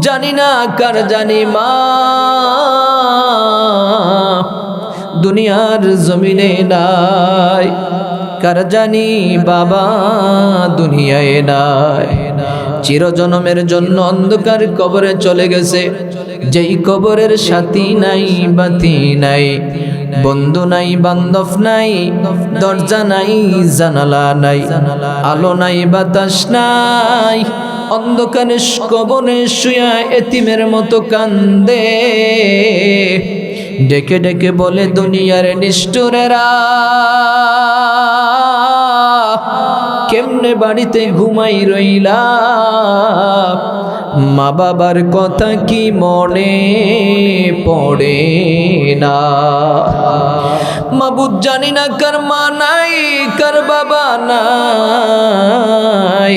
জানি না কার জানি মা দুনিয়ার জমিনে নাই, কার জানি বাবা দুনিয়ায় নাই, চিরজনমের জন্য অন্ধকার কবরে চলে গেছে। যেই কবরের সাথী নাই, বাতি নাই, বন্ধু নাই, বান্ধব নাই, দরজা নাই, জানালা নাই, আলো নাই, বাতাস নাই, অন্ধকারে কবরে শুয়া এতিমের মতো কান্দে, ডেকে ডেকে বলে দুনিয়ার নিষ্ঠুরেরা কেমনে বাড়িতে ঘুমাই রইলা, মা বাবার কথা কি মনে পড়ে না। মাবুদ জানি না কার মা নাই, কার বাবা নাই,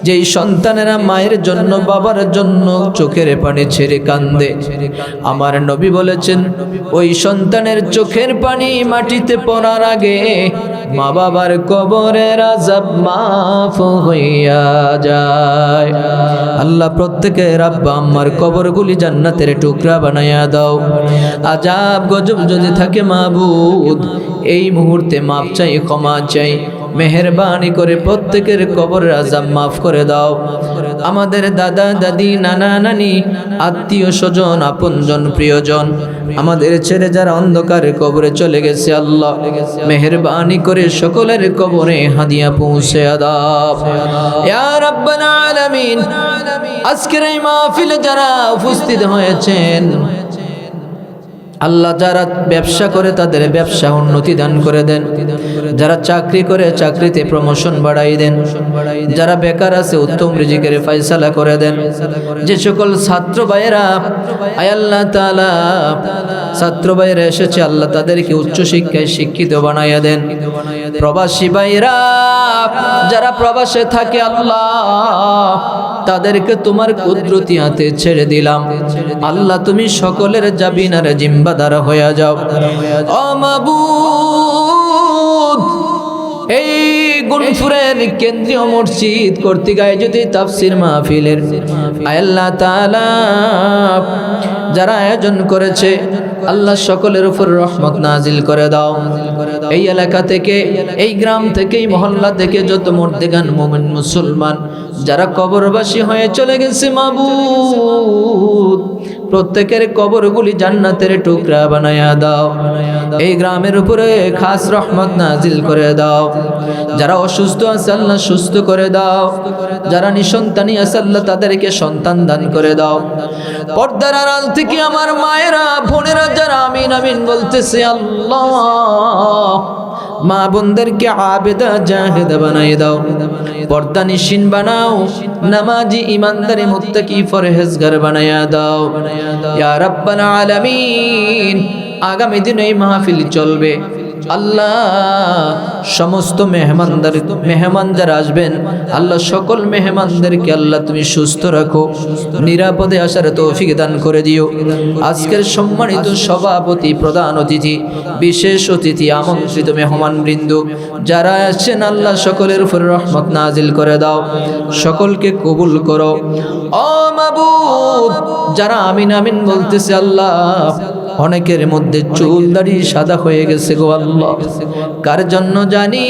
যেই সন্তানেরা মায়ের জন্য বাবার জন্য চোখের পানি ছেড়ে কান্দে, আমার নবী বলেছেন ওই সন্তানের চোখের পানি মাটিতে পড়ার আগে মা বাবার কবরের আযাব মাফ হইয়া যায়। আল্লাহ প্রত্যেকের আব্বা আম্মার কবরগুলি জান্নাতের টুকরা বানাইয়া দাও। আযাব গজব যদি থাকে মাবুদ এই মুহূর্তে মাপ চাই, ক্ষমা চাই, মেহেরবানি করে প্রত্যেকের কবরের আযাব মাফ করে দাও। আমাদের দাদা দাদি নানা নানি আত্মীয় স্বজন আপনজন প্রিয়জন আমাদের ছেড়ে যারা অন্ধকারে কবরে চলে গেছে আল্লাহ মেহেরবানি করে সকলের কবরে হাদিয়া পৌঁছে দাও ইয়া রাব্বাল আলামিন। আজকের এই মাহফিলে যারা উপস্থিত হয়েছেন আল্লাহ, যারা ব্যবসা করে তাদের ব্যবসা উন্নতি দান করে দেন, যারা চাকরি করে চাকরিতে প্রমোশন বাড়াই দেন, যারা বেকার আছে উত্তম রিজিকের ফয়সালা করে দেন। যে সকল ছাত্র ভাইয়েরা আয় আল্লাহ তাআলা ছাত্র ভাইয়েরা এসেছে আল্লাহ তাদেরকে উচ্চ শিক্ষায় শিক্ষিত বানাইয়া দেন। প্রবাসী ভাইয়েরা যারা প্রবাসে থাকে আল্লাহ তাদেরকে তোমার কুদরতি হাতে ছেড়ে দিলাম আল্লাহ, তুমি সকলের জাবিনার জিম্বাদার হয়ে যাও। ও মাবুদ, এই গুনফুরের কেন্দ্রীয় মসজিদ কর্তৃকায় যদি তাফসীর মাহফিলের আল্লাহ তাআলা যারা আয়োজন করেছে আল্লাহ সকলের উপর রহমত নাজিল করে দাও। এই এলাকা থেকে, এই গ্রাম থেকে, এই মহল্লা থেকে যত মুর্দেগান মুমিন মুসলমান যারা কবরবাসী হয়ে চলে গেছে মাবুদ প্রত্যেকের কবরগুলি জান্নাতের টুকরা বানায়া দাও। এই গ্রামের উপরে খাস রহমত নাজিল করে দাও। যারা অসুস্থ আছে আল্লাহ সুস্থ করে দাও, যারা নিঃসন্তানী আছে আল্লাহ তাদেরকে সন্তান দান করে দাও। পর্দার আড়াল থেকে আমার মায়েরা বোনেরা যারা আমিন আমিন বলতেছে আল্লাহ মা বোনদেরকে আবেদা জাহেদা বানাই দাও, পর্দা নিশিন বানাও, নামাজি ইমানদারি মুত্তাকি ফরহেজগার বানায়া দাও ইয়া রাব্বাল আলামিন। আগামী দিনে এই মাহফিল চলবে, আল্লাহ সমস্ত মেহমান যারা আসবেন আল্লাহ সকল মেহমানদেরকে আল্লাহ তুমি সুস্থ রাখো, নিরাপদে আসার তৌফিক দান করে দিও। আজকের সম্মানিত সভাপতি, প্রধান অতিথি, বিশেষ অতিথি, আমন্ত্রিত মেহমান বৃন্দ যারা আসছেন আল্লাহ সকলের উপর রহমত নাজিল করে দাও, সকলকে কবুল করো। ও মাবুদ, যারা আমিন আমিন বলতেছে আল্লাহ, অনেকের মধ্যে চুল দাড়ি সাদা হয়ে গেছে গো আল্লাহ, কার জন্য জানি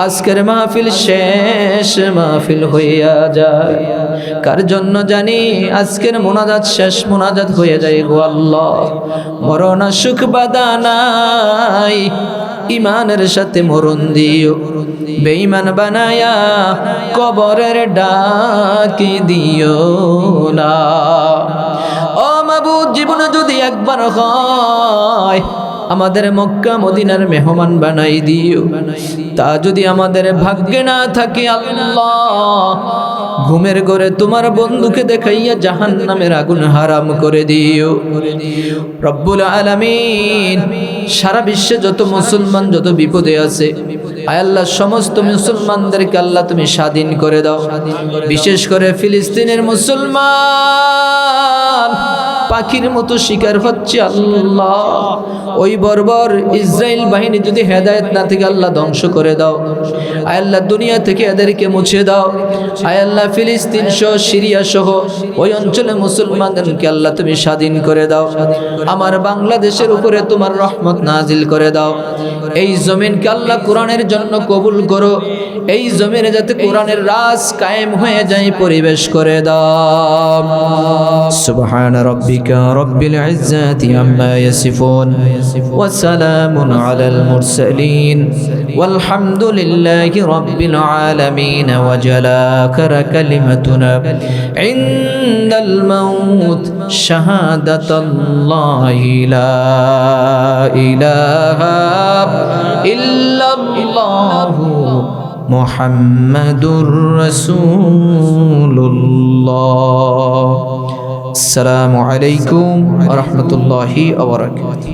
আজকের মাহফিল শেষ মাহফিল হইয়া যায়, কার জন্য জানি আজকের মোনাজাত শেষ মোনাজাত হয়ে যায় গো আল্লাহ। মরণ সুখ বাধা নাই, ইমানের সাথে মরণ দিও, বেঈমান বানায়া কবরের ডাকি দিও না। ও মাবুদ, জীবনে যদি একবার হয় আমাদের মক্কা মদিনার মেহমান বানাই দিও, তা যদি আমাদের ভাগ্যে না থাকে আল্লাহ, ঘুমের ঘরে তোমার বন্ধুকে দেখাইয়া জাহান্নামের আগুন হারাম করে দিও। রব্বুল আলামিন, সারা বিশ্বে যত মুসলমান যত বিপদে আছে আয় আল্লাহ, সমস্ত মুসলমানদেরকে আল্লাহ তুমি স্বাধীন করে দাও। বিশেষ করে ফিলিস্তিনের মুসলমান পাখির মতো শিকার হচ্ছে আল্লাহ, ওই বর্বর ইসরায়েল বাহিনী যদি হেদায়েত না থেকে আল্লাহ ধ্বংস করে দাও আয় আল্লাহ, দুনিয়া থেকে এদেরকে মুছে দাও আয় আল্লাহ। ফিলিস্তিন সহ সিরিয়া সহ ওই অঞ্চলে মুসলমানদেরকে আল্লাহ তুমি স্বাধীন করে দাও। আমার বাংলাদেশের উপরে তোমার রহমত নাজিল করে দাও। এই জমিনকে আল্লাহ কোরআনের জন্য কবুল করো, এই জমিনে যাতে কোরআনের রাজ কায়েম হয়ে যায় পরিবেশ করে দাও। সুবহান রাব্বিকা রব্বিল ইজ্জাতি আম্মা ইয়াসিফুন ওয়া সালামুন আলাল মুরসালিন ওয়ালহামদুলিল্লাহি রাব্বিল আলামিন। ওয়া জালা কালিমাতুনা ইনদাল মাউত শাহাদাতাল্লাহি লা ইলাহা ইল্লাল্লাহু মুহাম্মাদুর রাসূলুল্লাহ। আসসালামু আলাইকুম ওয়া রাহমাতুল্লাহি ওয়া বারাকাতুহু।